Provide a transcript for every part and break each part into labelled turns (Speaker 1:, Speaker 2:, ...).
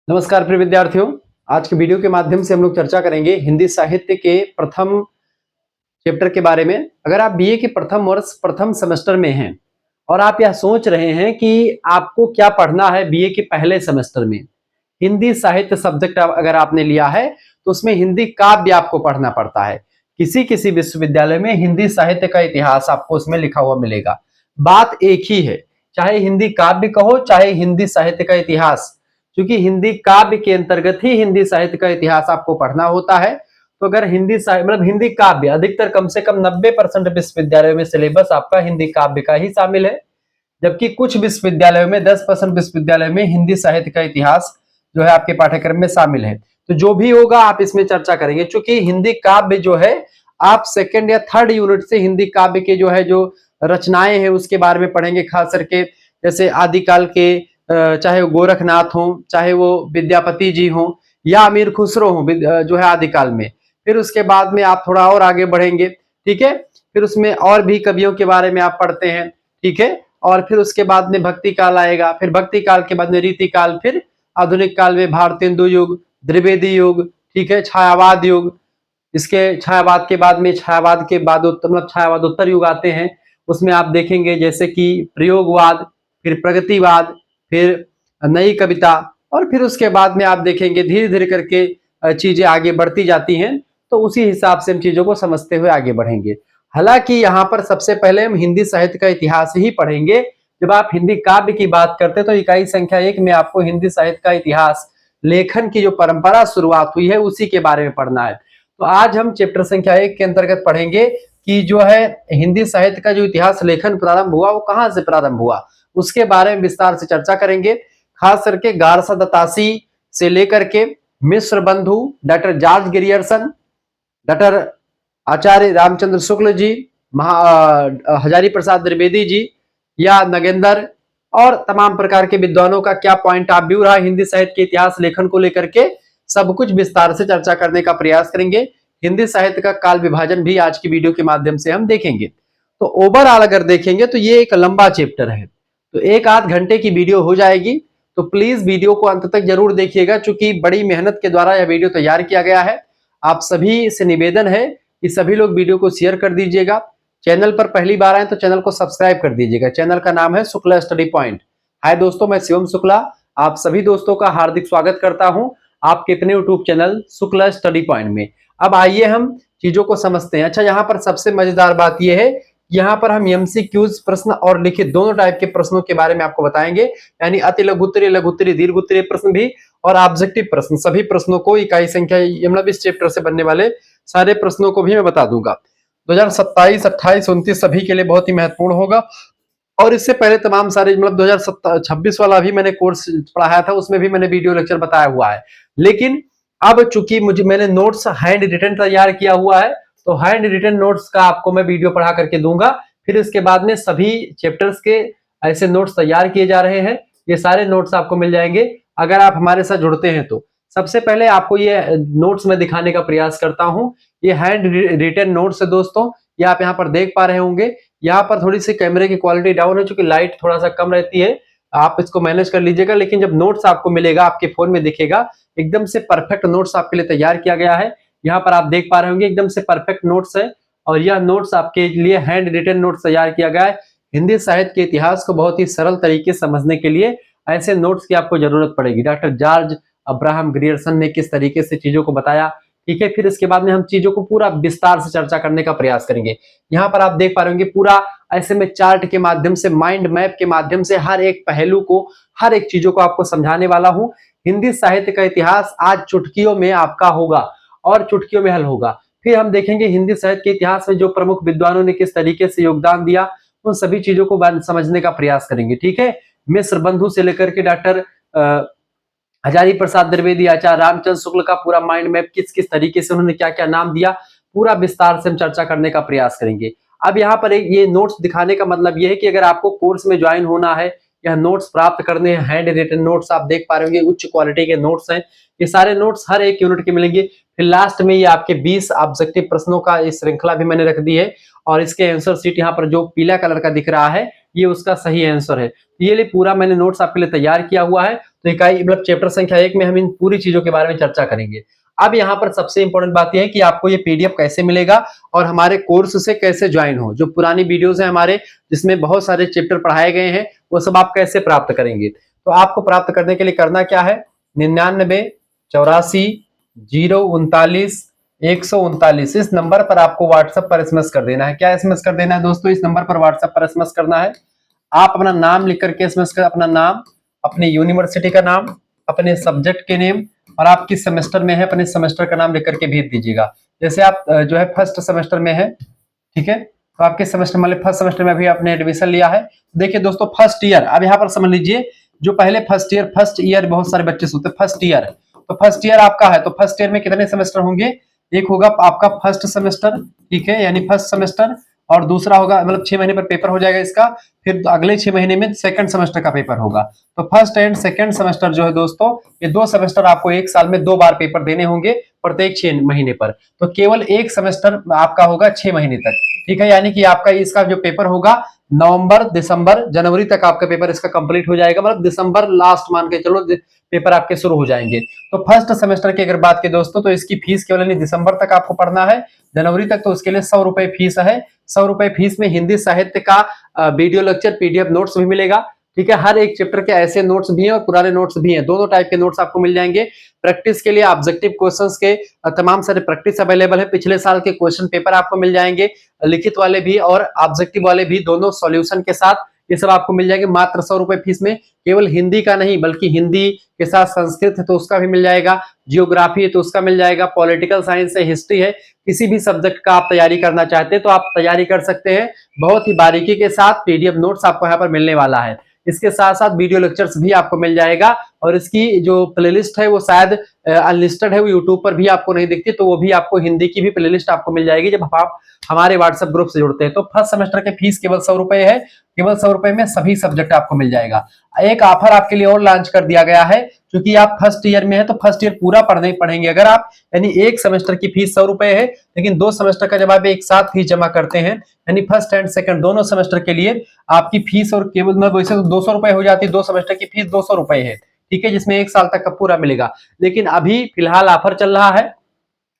Speaker 1: नमस्कार प्रिय विद्यार्थियों। आज के वीडियो के माध्यम से हम लोग चर्चा करेंगे हिंदी साहित्य के प्रथम चैप्टर के बारे में। अगर आप बीए के प्रथम वर्ष प्रथम सेमेस्टर में हैं और आप यह सोच रहे हैं कि आपको क्या पढ़ना है बीए के पहले सेमेस्टर में, हिंदी साहित्य सब्जेक्ट अगर आपने लिया है तो उसमें हिंदी काव्य आपको पढ़ना पड़ता है। किसी किसी विश्वविद्यालय में हिंदी साहित्य का इतिहास आपको उसमें लिखा हुआ मिलेगा। बात एक ही है, चाहे हिंदी काव्य कहो चाहे हिंदी साहित्य का इतिहास, क्योंकि हिंदी काव्य के अंतर्गत ही हिंदी साहित्य का इतिहास आपको पढ़ना होता है। तो अगर हिंदी साहित्य मतलब हिंदी काव्य, अधिकतर कम से कम 90% विश्वविद्यालयों में सिलेबस आपका हिंदी काव्य का ही शामिल है, जबकि कुछ विश्वविद्यालयों में 10% विश्वविद्यालय में हिंदी साहित्य का इतिहास जो है आपके पाठ्यक्रम में शामिल है। तो जो भी होगा आप इसमें चर्चा करेंगे, क्योंकि हिंदी काव्य जो है आप सेकंड या थर्ड यूनिट से हिंदी काव्य के जो रचनाएं हैं उसके बारे में पढ़ेंगे। खास करके जैसे आदिकाल के चाहे वो गोरखनाथ हो, चाहे वो विद्यापति जी हो या अमीर खुसरो हो जो है आदिकाल में। फिर उसके बाद में आप थोड़ा और आगे बढ़ेंगे, ठीक है। फिर उसमें और भी कवियों के बारे में आप पढ़ते हैं, ठीक है। और फिर उसके बाद में भक्ति काल आएगा, फिर भक्ति काल के बाद में रीति काल, फिर आधुनिक काल में भारतेंदु युग, द्विवेदी युग, ठीक है, छायावाद युग। इसके छायावाद के बाद में छायावाद के बाद मतलब छायावादोत्तर युग आते हैं। उसमें आप देखेंगे जैसे कि प्रयोगवाद, फिर प्रगतिवाद, फिर नई कविता, और फिर उसके बाद में आप देखेंगे धीरे धीरे करके चीजें आगे बढ़ती जाती हैं। तो उसी हिसाब से हम चीजों को समझते हुए आगे बढ़ेंगे। हालांकि यहाँ पर सबसे पहले हम हिंदी साहित्य का इतिहास ही पढ़ेंगे। जब आप हिंदी काव्य की बात करते हैं तो इकाई संख्या 1 में आपको हिंदी साहित्य का इतिहास, लेखन की जो परंपरा शुरुआत हुई है उसी के बारे में पढ़ना है। तो आज हम चैप्टर संख्या 1 के अंतर्गत पढ़ेंगे कि जो है हिंदी साहित्य का जो इतिहास लेखन प्रारंभ हुआ वो कहाँ से प्रारंभ हुआ, उसके बारे में विस्तार से चर्चा करेंगे। खास करके गारसा दत्तासी से लेकर के मिश्र बंधु, डॉक्टर जॉर्ज ग्रियर्सन, डॉक्टर आचार्य रामचंद्र शुक्ल जी, हजारी प्रसाद द्विवेदी जी या नगेंद्र और तमाम प्रकार के विद्वानों का क्या पॉइंट ऑफ व्यू रहा हिंदी साहित्य के इतिहास लेखन को लेकर के, सब कुछ विस्तार से चर्चा करने का प्रयास करेंगे। हिंदी साहित्य का काल विभाजन भी आज की वीडियो के माध्यम से हम देखेंगे। तो ओवरऑल अगर देखेंगे तो ये एक लंबा चैप्टर है, तो 1 आध घंटे की वीडियो हो जाएगी। तो प्लीज वीडियो को अंत तक जरूर देखिएगा, क्योंकि बड़ी मेहनत के द्वारा यह वीडियो तैयार किया गया है। आप सभी से निवेदन है कि सभी लोग वीडियो को शेयर कर दीजिएगा। चैनल पर पहली बार आए तो चैनल को सब्सक्राइब कर दीजिएगा। चैनल का नाम है शुक्ला स्टडी पॉइंट। हाय दोस्तों, मैं शिवम शुक्ला आप सभी दोस्तों का हार्दिक स्वागत करता हूं आपके अपने YouTube channel Shukla study point में। अब आइए हम चीजों को समझते हैं। अच्छा, यहाँ पर सबसे मजेदार बात यह है, यहाँ पर हम एमसीक्यूज प्रश्न और लिखित दोनों टाइप के प्रश्नों के बारे में आपको बताएंगे, यानी अति लघु उत्तरीय, लघु उत्तरीय, दीर्घ उत्तरीय प्रश्न भी और ऑब्जेक्टिव प्रश्न, सभी प्रश्नों को इकाई संख्या मतलब इस चैप्टर से बनने वाले सारे प्रश्नों को भी मैं बता दूंगा। 2027, 28, 29 सभी के लिए बहुत ही महत्वपूर्ण होगा। और इससे पहले तमाम सारे मतलब 2026 वाला भी मैंने कोर्स पढ़ाया था, उसमें भी मैंने वीडियो लेक्चर बताया हुआ है। लेकिन अब चूंकि मैंने नोट्स हैंड रिटन तैयार किया हुआ है, तो हैंड रिटन नोट्स का आपको मैं वीडियो पढ़ा करके दूंगा। फिर इसके बाद में सभी चैप्टर्स के ऐसे नोट्स तैयार किए जा रहे हैं, ये सारे नोट्स आपको मिल जाएंगे अगर आप हमारे साथ जुड़ते हैं। तो सबसे पहले आपको ये नोट्स में दिखाने का प्रयास करता हूं। ये हैंड रिटन नोट्स है दोस्तों, ये आप यहाँ पर देख पा रहे होंगे। यहाँ पर थोड़ी सी कैमरे की क्वालिटी डाउन है, चूंकि लाइट थोड़ा सा कम रहती है, आप इसको मैनेज कर लीजिएगा। लेकिन जब नोट्स आपको मिलेगा आपके फोन में दिखेगा, एकदम से परफेक्ट नोट्स आपके लिए तैयार किया गया है। यहाँ पर आप देख पा रहे होंगे एकदम से परफेक्ट नोट्स है, और यह नोट्स आपके लिए हैंड रिटन नोट्स तैयार किया गया है। हिंदी साहित्य के इतिहास को बहुत ही सरल तरीके से समझने के लिए ऐसे नोट्स की आपको जरूरत पड़ेगी। डॉक्टर जॉर्ज अब्राहम ग्रियर्सन ने किस तरीके से चीजों को बताया, ठीक है। फिर इसके बाद में हम चीजों को पूरा विस्तार से चर्चा करने का प्रयास करेंगे। यहाँ पर आप देख पा रहे होंगे पूरा ऐसे में चार्ट के माध्यम से, माइंड मैप के माध्यम से हर एक पहलू को, हर एक चीजों को आपको समझाने वाला हूं। हिंदी साहित्य का इतिहास आज चुटकियों में आपका होगा और चुटकियों में हल होगा। फिर हम देखेंगे हिंदी साहित्य के इतिहास में जो प्रमुख विद्वानों ने किस तरीके से योगदान दिया, उन सभी चीजों को समझने का प्रयास करेंगे, ठीक है। मिश्र बंधु से लेकर के डॉक्टर हजारी प्रसाद द्विवेदी, आचार्य रामचंद्र शुक्ल का पूरा माइंड मैप, किस किस तरीके से उन्होंने क्या क्या नाम दिया, पूरा विस्तार से हम चर्चा करने का प्रयास करेंगे। अब यहाँ पर ये नोट्स दिखाने का मतलब ये है कि अगर आपको कोर्स में ज्वाइन होना है या नोट्स प्राप्त करने हैं, हैंड रिटन नोट्स आप देख पा रहे होंगे, उच्च क्वालिटी के नोट्स हैं। ये सारे नोट्स हर एक यूनिट के मिलेंगे। फिर लास्ट में ये आपके 20 ऑब्जेक्टिव प्रश्नों का इस श्रृंखला भी मैंने रख दी है, और इसके आंसर शीट यहाँ पर जो पीला कलर का दिख रहा है ये उसका सही आंसर है। ये लिए पूरा मैंने नोट्स आपके लिए तैयार किया हुआ है। तो इकाई मतलब चैप्टर संख्या 1 में हम इन पूरी चीजों के बारे में चर्चा करेंगे। अब यहाँ पर सबसे इंपॉर्टेंट बात यह है कि आपको ये पीडीएफ कैसे मिलेगा और हमारे कोर्स से कैसे ज्वाइन हो। जो पुरानी वीडियोस हैं हमारे जिसमें बहुत सारे चैप्टर पढ़ाए गए हैं वो सब आप कैसे प्राप्त करेंगे। तो आपको प्राप्त करने के लिए करना क्या है, 99 84 039 139 इस नंबर पर आपको व्हाट्सएप पर एसएमएस कर देना है। क्या एसएमएस कर देना है दोस्तों, इस नंबर पर व्हाट्सएप पर एसएमएस करना है। आप अपना नाम लिख करके एसएमएस कर, अपना नाम, अपनी यूनिवर्सिटी का नाम, अपने सब्जेक्ट के नेम और आप किस सेमेस्टर में है अपने सेमेस्टर का नाम लिख करके भेज दीजिएगा। जैसे आप जो है फर्स्ट सेमेस्टर में है, ठीक है, तो आपके सेमेस्टर मतलब फर्स्ट सेमेस्टर में अभी आपने एडमिशन लिया है। देखिए दोस्तों फर्स्ट ईयर, अब यहाँ पर समझ लीजिए जो पहले फर्स्ट ईयर बहुत सारे बच्चे सोते हैं फर्स्ट ईयर, तो फर्स्ट ईयर आपका है तो फर्स्ट ईयर में कितने सेमेस्टर होंगे, एक होगा आपका फर्स्ट सेमेस्टर, ठीक है, यानी फर्स्ट सेमेस्टर, और दूसरा होगा मतलब 6 महीने पर पेपर हो जाएगा इसका, फिर अगले 6 महीने में सेकंड सेमेस्टर का पेपर होगा। तो फर्स्ट एंड सेकंड सेमेस्टर जो है दोस्तों ये 2 सेमेस्टर आपको एक साल में 2 बार पेपर देने होंगे प्रत्येक 6 महीने पर। तो केवल एक सेमेस्टर आपका होगा 6 महीने तक, ठीक है, यानी कि आपका इसका जो पेपर होगा नवंबर दिसंबर जनवरी तक आपका पेपर इसका कंप्लीट हो जाएगा, मतलब दिसंबर लास्ट मान के चलो पेपर आपके शुरू हो जाएंगे। तो फर्स्ट सेमेस्टर की अगर बात की दोस्तों तो इसकी फीस केवल दिसंबर तक आपको पढ़ना है, जनवरी तक तो उसके लिए 100 रुपए फीस है। 100 रुपए फीस में हिंदी साहित्य का वीडियो लेक्चर पीडीएफ नोट्स भी मिलेगा, ठीक है, हर एक चैप्टर के ऐसे नोट्स भी हैं और पुराने नोट्स भी हैं, दोनों टाइप के नोट्स आपको मिल जाएंगे। प्रैक्टिस के लिए ऑब्जेक्टिव क्वेश्चंस के तमाम सारे प्रैक्टिस अवेलेबल है, पिछले साल के क्वेश्चन पेपर आपको मिल जाएंगे, लिखित वाले भी और ऑब्जेक्टिव वाले भी, दोनों सॉल्यूशन के साथ ये सब आपको मिल जाएंगे मात्र 100 रुपए फीस में। केवल हिंदी का नहीं बल्कि हिंदी के साथ संस्कृत है तो उसका भी मिल जाएगा, जियोग्राफी है तो उसका मिल जाएगा, पॉलिटिकल साइंस है, हिस्ट्री है, किसी भी सब्जेक्ट का आप तैयारी करना चाहते हैं तो आप तैयारी कर सकते हैं। बहुत ही बारीकी के साथ पीडीएफ नोट्स आपको यहाँ पर मिलने वाला है। इसके साथ साथ वीडियो लेक्चर्स भी आपको मिल जाएगा और इसकी जो प्लेलिस्ट है वो शायद अनलिस्टेड है, वो यूट्यूब पर भी आपको नहीं दिखती, तो वो भी आपको हिंदी की भी प्लेलिस्ट आपको मिल जाएगी जब आप हमारे व्हाट्सएप ग्रुप से जुड़ते हैं। तो फर्स्ट सेमेस्टर के फीस केवल 100 रुपए है, केवल 100 रुपए में सभी सब्जेक्ट आपको मिल जाएगा। एक ऑफर आपके लिए और लॉन्च कर दिया गया है, क्योंकि आप फर्स्ट ईयर में है तो फर्स्ट ईयर पूरा पढ़ेंगे अगर आप, यानी एक सेमेस्टर की फीस 100 रुपए है, लेकिन 2 सेमेस्टर का जब आप एक साथ फीस जमा करते हैं यानी फर्स्ट एंड सेकंड दोनों सेमेस्टर के लिए आपकी फीस और केवल वैसे तो 200 रुपए हो जाती है, 2 सेमेस्टर की फीस 200 रुपए है, ठीक है, जिसमें एक साल तक का पूरा मिलेगा। लेकिन अभी फिलहाल ऑफर चल रहा है,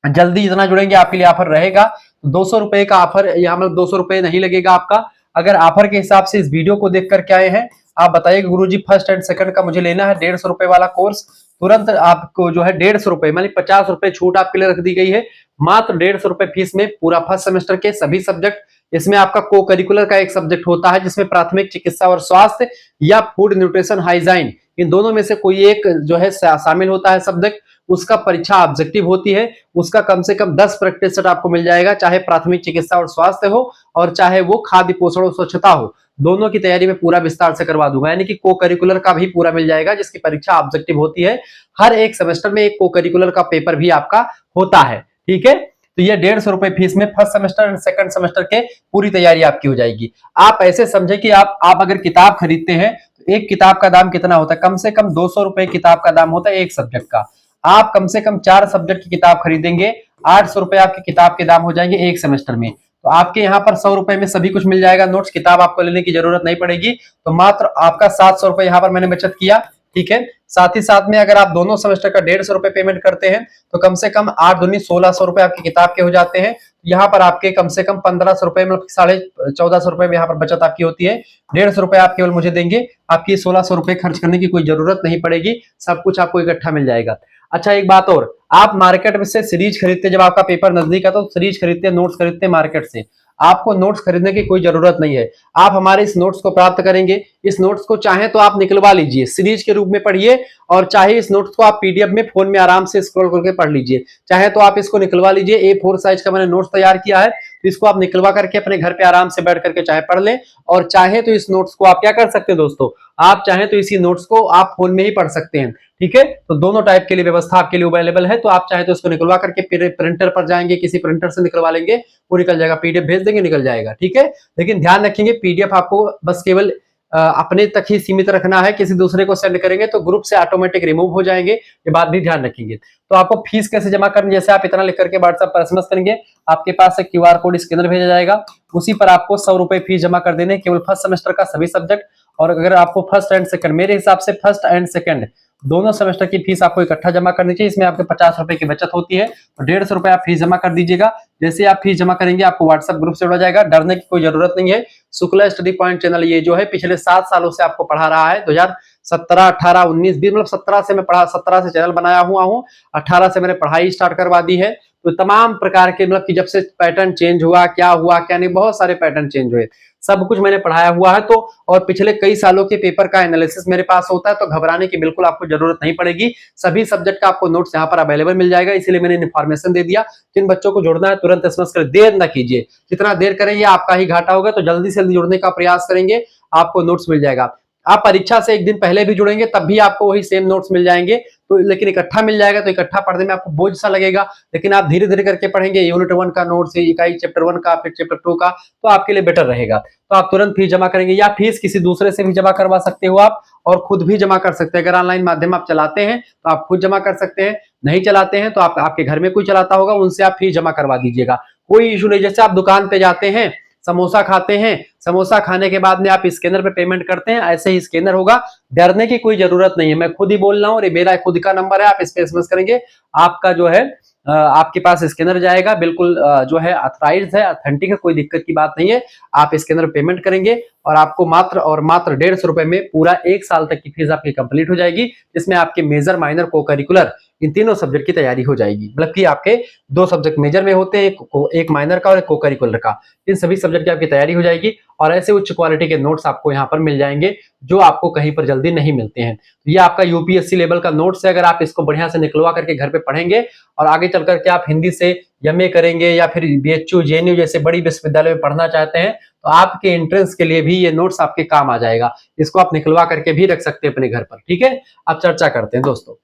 Speaker 1: जल्दी जितना जुड़ेंगे आपके लिए ऑफर रहेगा। 200 रुपए का ऑफर, यहाँ मतलब 200 रुपए नहीं लगेगा आपका। अगर ऑफर के हिसाब से इस वीडियो को देख करके आए हैं, आप बताइए गुरुजी फर्स्ट एंड सेकंड का मुझे लेना है 150 रुपए वाला कोर्स, तुरंत आपको जो है 150 रुपए मतलब 50 रुपए छूट आपके लिए रख दी गई है। मात्र 150 रुपए फीस में पूरा फर्स्ट सेमेस्टर के सभी सब्जेक्ट, इसमें आपका को करिकुलर का एक सब्जेक्ट होता है जिसमें प्राथमिक चिकित्सा और स्वास्थ्य या फूड न्यूट्रिशन हाइजाइन, इन दोनों में से कोई एक जो है शामिल होता है सब्जेक्ट, उसका परीक्षा ऑब्जेक्टिव होती है, उसका कम से कम 10 प्रैक्टिस सेट आपको मिल जाएगा, चाहे प्राथमिक चिकित्सा और स्वास्थ्य हो और चाहे वो खाद्य पोषण और स्वच्छता हो, दोनों की तैयारी में पूरा विस्तार से करवा दूंगा। यानी कि को करिकुलर का भी पूरा मिल जाएगा जिसकी परीक्षा ऑब्जेक्टिव होती है। हर एक सेमेस्टर में एक को करिकुलर का पेपर भी आपका होता है, ठीक है। तो ये 150 रुपए फीस में first semester and second semester के पूरी तैयारी आपकी हो जाएगी। आप ऐसे समझे कि आप अगर किताब खरीदते हैं तो एक किताब का दाम कितना होता है, कम से कम 200 रुपए किताब का दाम होता है एक सब्जेक्ट का। आप कम से कम 4 सब्जेक्ट की किताब खरीदेंगे, 800 रुपए आपकी किताब के दाम हो जाएंगे एक सेमेस्टर में। तो आपके यहाँ पर 100 रुपए में सभी कुछ मिल जाएगा, नोट्स किताब आपको लेने की जरूरत नहीं पड़ेगी। तो मात्र आपका 700 रुपए यहाँ पर मैंने बचत किया, ठीक है। साथ ही साथ में अगर आप दोनों सेमेस्टर का 150 रुपए पेमेंट करते हैं तो कम से कम 8 दूनी 1600 रुपए आपकी किताब के हो जाते हैं। यहाँ पर आपके कम से कम 1500 रुपए मतलब 1450 रुपए में यहाँ पर बचत आपकी होती है। 150 रुपए आप केवल मुझे देंगे, आपकी 1600 रुपए खर्च करने की कोई जरूरत नहीं पड़ेगी, सब कुछ आपको इकट्ठा मिल जाएगा। अच्छा एक बात और, आप मार्केट में से सीरीज खरीदते, जब आपका पेपर नजदीक है तो सीरीज खरीदते, नोट्स खरीदते मार्केट से, आपको नोट्स खरीदने की कोई जरूरत नहीं है। आप हमारे इस नोट्स को प्राप्त करेंगे, इस नोट्स को चाहे तो आप निकलवा लीजिए, सीरीज के रूप में पढ़िए, और चाहे इस नोट्स को आप पीडीएफ में फोन में आराम से स्क्रॉल करके पढ़ लीजिए। चाहे तो आप इसको निकलवा लीजिए, A4 साइज का मैंने नोट्स तैयार किया है, तो इसको आप निकलवा करके अपने घर पे आराम से बैठ करके चाहे पढ़ लें, और चाहे तो इस नोट्स को आप क्या कर सकते हैं दोस्तों, आप चाहे तो इसी नोट्स को आप फोन में ही पढ़ सकते हैं, ठीक है। तो दोनों टाइप के लिए व्यवस्था आपके लिए अवेलेबल है। तो आप चाहे तो इसको निकलवा करके प्रिंटर पर जाएंगे, किसी प्रिंटर से निकलवा लेंगे, वो निकल जाएगा, पीडीएफ भेज देंगे निकल जाएगा, ठीक है। लेकिन ध्यान रखेंगे पीडीएफ आपको बस केवल अपने तक ही सीमित रखना है, किसी दूसरे को सेंड करेंगे तो ग्रुप से ऑटोमेटिक रिमूव हो जाएंगे, ये बात भी ध्यान रखेंगे। तो आपको फीस कैसे जमा करनी, जैसे आप इतना लिख करके व्हाट्सएप पर एसएमएस करेंगे, आपके पास एक क्यूआर कोड स्कैनर भेजा जाएगा, उसी पर आपको 100 रुपए फीस जमा कर देने, केवल फर्स्ट सेमेस्टर का सभी सब्जेक्ट। और अगर आपको फर्स्ट एंड सेकंड, मेरे हिसाब से फर्स्ट एंड सेकंड दोनों सेमेस्टर की फीस आपको इकट्ठा जमा करनी चाहिए। इसमें आपके 50 रुपए की बचत होती है, तो 150 रुपए आप फीस जमा कर दीजिएगा। जैसे आप फीस जमा करेंगे आपको व्हाट्सएप ग्रुप से जोड़ा जाएगा, डरने की कोई जरूरत नहीं है। शुक्ला स्टडी पॉइंट चैनल ये जो है पिछले 7 सालों से आपको पढ़ा रहा है। 2017, 18, 19, 20 मतलब 17 से मैं पढ़ा, 17 से चैनल बनाया हुआ हूँ, 18 से मैंने पढ़ाई स्टार्ट करवा दी है। तो तमाम प्रकार के मतलब कि जब से पैटर्न चेंज हुआ, क्या हुआ क्या नहीं, बहुत सारे पैटर्न चेंज हुए, सब कुछ मैंने पढ़ाया हुआ है। तो और पिछले कई सालों के पेपर का एनालिसिस मेरे पास होता है, तो घबराने की बिल्कुल आपको जरूरत नहीं पड़ेगी। सभी सब्जेक्ट का आपको नोट्स यहाँ पर अवेलेबल मिल जाएगा, इसीलिए मैंने इन्फॉर्मेशन दे दिया। जिन बच्चों को जुड़ना है तुरंत एसएमएस कर, देर ना कीजिए, जितना देर करेंगे आपका ही घाटा होगा। तो जल्दी से जल्दी जुड़ने का प्रयास करेंगे, आपको नोट्स मिल जाएगा। आप परीक्षा से एक दिन पहले भी जुड़ेंगे तब भी आपको वही सेम नोट्स मिल जाएंगे, तो लेकिन इकट्ठा मिल जाएगा, तो इकट्ठा पढ़ने में आपको बोझ सा लगेगा। लेकिन आप धीरे धीरे करके पढ़ेंगे, यूनिट 1 का नोट्स, इकाई चैप्टर 1 का, फिर चैप्टर 2 का, तो आपके लिए बेटर रहेगा। तो आप तुरंत फीस जमा करेंगे, या फीस किसी दूसरे से भी जमा करवा सकते हो आप, और खुद भी जमा कर सकते हैं। अगर ऑनलाइन माध्यम आप चलाते हैं तो आप खुद जमा कर सकते हैं, नहीं चलाते हैं तो आपके घर में कोई चलाता होगा, उनसे आप फीस जमा करवा दीजिएगा, कोई इशू नहीं। जैसे आप दुकान पे जाते हैं, समोसा खाते हैं, समोसा खाने के बाद में आप स्कैनर पे पेमेंट करते हैं, ऐसे ही स्कैनर होगा, डरने की कोई जरूरत नहीं है। मैं खुद ही बोल रहा हूँ, मेरा खुद का नंबर है, आप इस पे एसएमएस करेंगे, आपका जो है आपके पास स्कैनर जाएगा, बिल्कुल जो है अथराइज्ड है, ऑथेंटिक है, कोई दिक्कत की बात नहीं है। आप स्कैनर पेमेंट करेंगे और आपको मात्र और मात्र 150 रुपए में पूरा 1 साल तक की फीस आपकी कंप्लीट हो जाएगी, जिसमें आपके मेजर, माइनर, को करिकुलर इन तीनों सब्जेक्ट की तैयारी हो जाएगी। मतलब कि आपके 2 सब्जेक्ट मेजर में होते हैं, एक माइनर का और एक को करिकुलर का, इन सभी सब्जेक्ट की आपकी तैयारी हो जाएगी। और ऐसे उच्च क्वालिटी के नोट्स आपको यहाँ पर मिल जाएंगे जो आपको कहीं पर जल्दी नहीं मिलते हैं। तो ये आपका यूपीएससी लेवल का नोट्स है, अगर आप इसको बढ़िया से निकलवा करके घर पे पढ़ेंगे और आगे चल करके आप हिंदी से एमए करेंगे या फिर बीएचयू, जेएनयू जैसे बड़ी विश्वविद्यालय में पढ़ना चाहते हैं, तो आपके एंट्रेंस के लिए भी ये नोट्स आपके काम आ जाएगा। इसको आप निकलवा करके भी रख सकते हैं अपने घर पर। ठीक है, अब चर्चा करते हैं दोस्तों।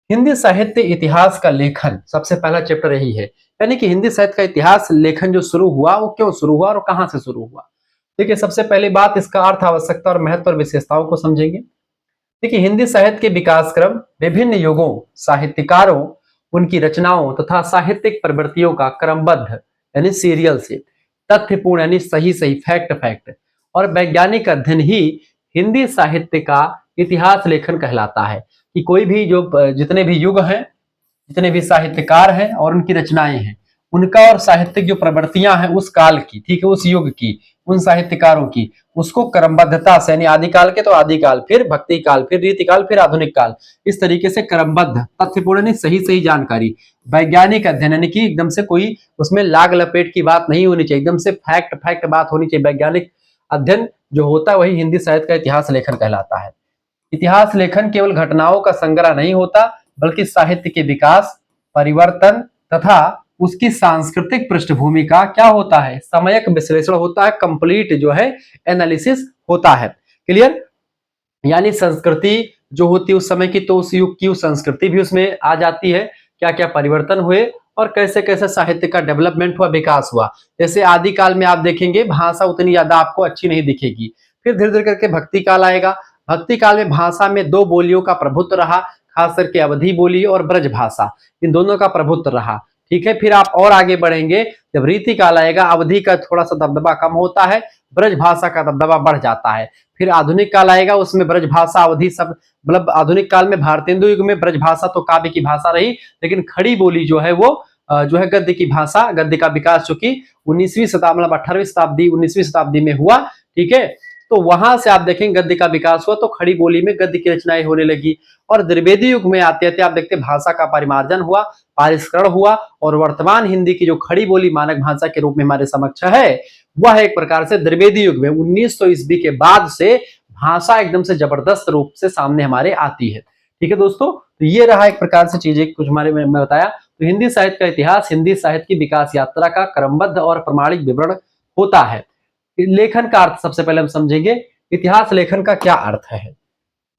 Speaker 1: हिंदी साहित्य इतिहास का लेखन, सबसे पहला चैप्टर यही है, यानी कि हिंदी साहित्य का इतिहास लेखन जो शुरू हुआ वो क्यों शुरू हुआ और कहां से शुरू हुआ। देखिए, सबसे पहली बात इसका अर्थ, आवश्यकता और महत्व और विशेषताओं को समझेंगे। देखिए, हिंदी साहित्य के विकास क्रम विभिन्न युगों, साहित्यकारों, उनकी रचनाओं तथा साहित्यिक प्रवृत्तियों का क्रमबद्ध यानी सीरियल से, तथ्यपूर्ण यानी सही सही, फैक्ट फैक्ट, और वैज्ञानिक अध्ययन ही हिंदी साहित्य का इतिहास लेखन कहलाता है। कि कोई भी जो जितने भी युग हैं, जितने भी साहित्यकार हैं और उनकी रचनाएं हैं, उनका और साहित्यिक जो प्रवृत्तियां हैं उस काल की, ठीक है, उस युग की, उन साहित्यकारों की, उसको क्रमबद्धता से, यानी आदिकाल के तो आदिकाल, फिर भक्ति काल, फिर रीति काल, फिर आधुनिक काल, इस तरीके से क्रमबद्ध, तथ्यपूर्ण, सही सही जानकारी, वैज्ञानिक अध्ययन, यानी कि एकदम से कोई उसमें लाग लपेट की बात नहीं होनी चाहिए, एकदम से फैक्ट फैक्ट बात होनी चाहिए। वैज्ञानिक अध्ययन जो होता है वही हिंदी साहित्य का इतिहास लेखन कहलाता है। इतिहास लेखन केवल घटनाओं का संग्रह नहीं होता, बल्कि साहित्य के विकास, परिवर्तन तथा उसकी सांस्कृतिक पृष्ठभूमि का क्या होता है, समयक विश्लेषण होता है, कंप्लीट जो है एनालिसिस होता है। क्लियर, यानी संस्कृति जो होती है उस समय की, तो उस युग की उस संस्कृति भी उसमें आ जाती है, क्या क्या परिवर्तन हुए और कैसे कैसे साहित्य का डेवलपमेंट हुआ, विकास हुआ। जैसे आदिकाल में आप देखेंगे भाषा उतनी ज्यादा आपको अच्छी नहीं दिखेगी, फिर धीरे धीरे करके भक्ति काल आएगा। भक्ति काल में भाषा में 2 बोलियों का प्रभुत्व रहा, खास करके अवधी बोली और ब्रज भाषा, इन दोनों का प्रभुत्व रहा। ठीक है, फिर आप और आगे बढ़ेंगे, जब रीति काल आएगा, अवधी का थोड़ा सा दबदबा कम होता है, ब्रज भाषा का दबदबा बढ़ जाता है। फिर आधुनिक काल आएगा, उसमें ब्रज भाषा, अवधी सब, मतलब आधुनिक काल में भारतेंदु युग में ब्रज भाषा तो काव्य की भाषा रही, लेकिन खड़ी बोली जो है वो जो है गद्य की भाषा, गद्य का विकास चूंकि 19वीं शताब्दी, मतलब 18वीं शताब्दी 19वीं शताब्दी में हुआ। ठीक है, तो वहां से आप देखेंगे गद्य का विकास हुआ, तो खड़ी बोली में गद्य की रचनाएं होने लगी। और द्विवेदी युग में आते आते आप देखते भाषा का परिमार्जन हुआ, परिष्करण हुआ, और वर्तमान हिंदी की जो खड़ी बोली मानक भाषा के रूप में हमारे समक्ष है, वह एक प्रकार से द्विवेदी युग में 1900 ईस्वी के बाद से भाषा एकदम से जबरदस्त रूप से सामने हमारे आती है। ठीक है दोस्तों, तो ये रहा एक प्रकार से चीजें कुछ हमारे में बताया। तो हिंदी साहित्य का इतिहास हिंदी साहित्य की विकास यात्रा का क्रमबद्ध और प्रमाणिक विवरण होता है। लेखन का अर्थ सबसे पहले हम समझेंगे, इतिहास लेखन का क्या अर्थ है।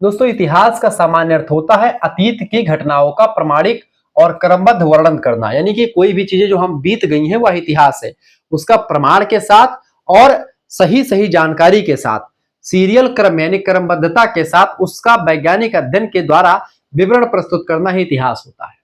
Speaker 1: दोस्तों, इतिहास का सामान्य अर्थ होता है अतीत की घटनाओं का प्रमाणिक और क्रमबद्ध वर्णन करना, यानी कि कोई भी चीजें जो हम बीत गई हैं वह इतिहास है, उसका प्रमाण के साथ और सही सही जानकारी के साथ, सीरियल क्रम यानी क्रमबद्धता के साथ उसका वैज्ञानिक अध्ययन के द्वारा विवरण प्रस्तुत करना ही इतिहास होता है।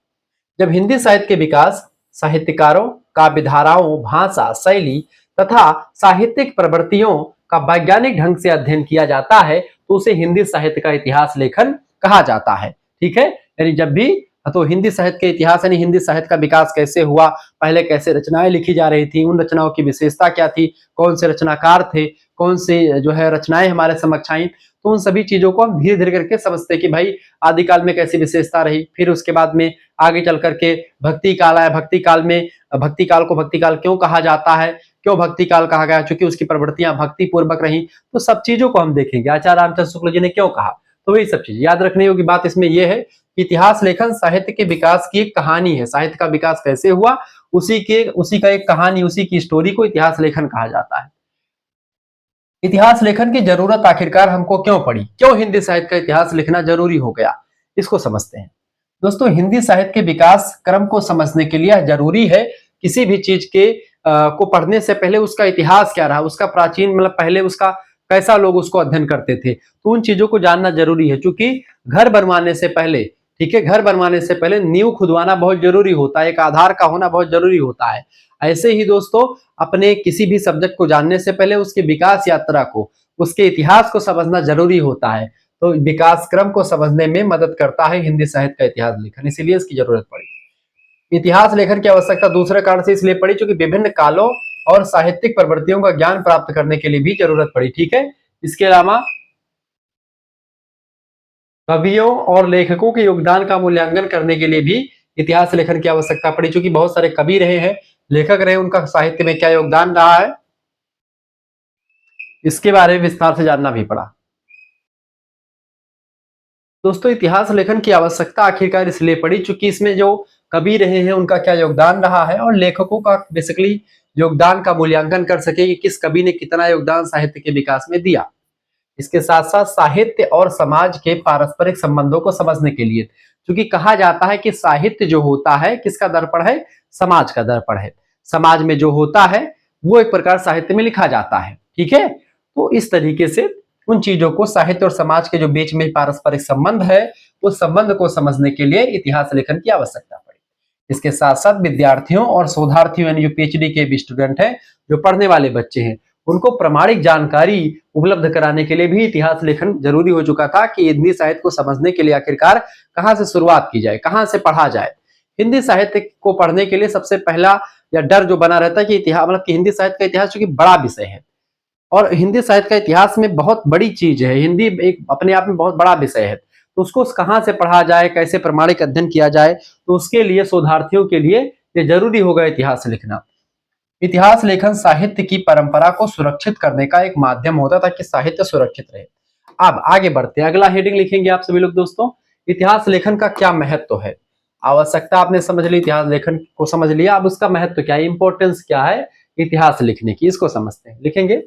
Speaker 1: जब हिंदी साहित्य के विकास, साहित्यकारों, काव्यधाराओं, भाषा, शैली तथा साहित्यिक प्रवृत्तियों का वैज्ञानिक ढंग से अध्ययन किया जाता है, तो उसे हिंदी साहित्य का इतिहास लेखन कहा जाता है। ठीक है, यानी जब भी तो हिंदी साहित्य के इतिहास यानी हिंदी साहित्य का विकास कैसे हुआ, पहले कैसे रचनाएं लिखी जा रही थी, उन रचनाओं की विशेषता क्या थी, कौन से रचनाकार थे, कौन से जो है रचनाएं हमारे समक्ष आई, तो उन सभी चीजों को हम धीरे धीरे करके समझते हैं कि भाई आदिकाल में कैसी विशेषता रही। फिर उसके बाद में आगे चल करके भक्ति काल आया। भक्ति काल में भक्ति काल को भक्ति काल क्यों कहा जाता है, क्यों भक्ति काल कहा गया, चूंकि उसकी प्रवृत्तियां भक्ति पूर्वक रही। तो सब चीजों को हम देखेंगे आचार्य रामचंद्र शुक्ल जी ने क्यों कहा। तो वही सब चीज याद रखने योग्य बात इसमें यह है कि इतिहास लेखन साहित्य के विकास की एक कहानी है। साहित्य का विकास कैसे हुआ उसी का एक कहानी, उसी की स्टोरी को इतिहास लेखन कहा जाता है। इतिहास लेखन की जरूरत आखिरकार हमको क्यों पड़ी, क्यों हिंदी साहित्य का इतिहास लिखना जरूरी हो गया, इसको समझते हैं। दोस्तों, हिंदी साहित्य के विकास क्रम को समझने के लिए जरूरी है किसी भी चीज के को पढ़ने से पहले उसका इतिहास क्या रहा, उसका प्राचीन मतलब पहले उसका कैसा लोग उसको अध्ययन करते थे, तो उन चीजों को जानना जरूरी है। क्योंकि घर बनवाने से पहले, ठीक है, घर बनवाने से पहले नींव खुदवाना बहुत जरूरी होता है, एक आधार का होना बहुत जरूरी होता है। ऐसे ही दोस्तों, अपने किसी भी सब्जेक्ट को जानने से पहले उसके विकास यात्रा को, उसके इतिहास को समझना जरूरी होता है। तो विकास क्रम को समझने में मदद करता है हिंदी साहित्य का इतिहास लेखन, इसीलिए इसकी जरूरत पड़ी। इतिहास लेखन की आवश्यकता दूसरे कारण से इसलिए पड़ी क्योंकि विभिन्न कालों और साहित्यिक प्रवृत्तियों का ज्ञान प्राप्त करने के लिए भी जरूरत पड़ी। ठीक है, इसके अलावा कवियों और लेखकों के योगदान का मूल्यांकन करने के लिए भी इतिहास लेखन की आवश्यकता पड़ी। क्योंकि बहुत सारे कवि रहे हैं, लेखक रहे, उनका साहित्य में क्या योगदान रहा है, इसके बारे में विस्तार से जानना भी पड़ा। दोस्तों, इतिहास लेखन की आवश्यकता आखिरकार इसलिए पड़ी क्योंकि इसमें जो कवि रहे हैं उनका क्या योगदान रहा है, और लेखकों का बेसिकली योगदान का मूल्यांकन कर सके कि किस कवि ने कितना योगदान साहित्य के विकास में दिया। इसके साथ साथ साहित्य और समाज के पारस्परिक संबंधों को समझने के लिए, क्योंकि कहा जाता है कि साहित्य जो होता है किसका दर्पण है, समाज का दर्पण है। समाज में जो होता है वो एक प्रकार साहित्य में लिखा जाता है। ठीक है, तो इस तरीके से उन चीजों को, साहित्य और समाज के जो बीच में पारस्परिक संबंध है, उस संबंध को समझने के लिए इतिहास लेखन की आवश्यकता पड़ी। इसके साथ साथ विद्यार्थियों और शोधार्थियों यानी जो पीएचडी के भी स्टूडेंट हैं, जो पढ़ने वाले बच्चे हैं, उनको प्रामाणिक जानकारी उपलब्ध कराने के लिए भी इतिहास लेखन जरूरी हो चुका था कि हिंदी साहित्य को समझने के लिए आखिरकार कहां से शुरुआत की जाए, कहां से पढ़ा जाए। हिंदी साहित्य को पढ़ने के लिए सबसे पहला या डर जो बना रहता है कि इतिहास मतलब कि हिंदी साहित्य का इतिहास चूंकि बड़ा विषय है और हिंदी साहित्य का इतिहास में बहुत बड़ी चीज है, हिंदी एक अपने आप में बहुत बड़ा विषय है, तो उसको कहां से पढ़ा जाए, कैसे प्रमाणिक अध्ययन किया जाए, तो उसके लिए शोधार्थियों के लिए ये जरूरी होगा इतिहास लिखना। इतिहास लेखन साहित्य की परंपरा को सुरक्षित करने का एक माध्यम होता है ताकि साहित्य सुरक्षित रहे। अब आगे बढ़ते हैं, अगला हेडिंग लिखेंगे आप सभी लोग। दोस्तों, इतिहास लेखन का क्या महत्व है। आवश्यकता आपने समझ ली, इतिहास लेखन को समझ लिया, अब उसका महत्व क्या है, इंपॉर्टेंस क्या है इतिहास लिखने की, इसको समझते हैं। लिखेंगे,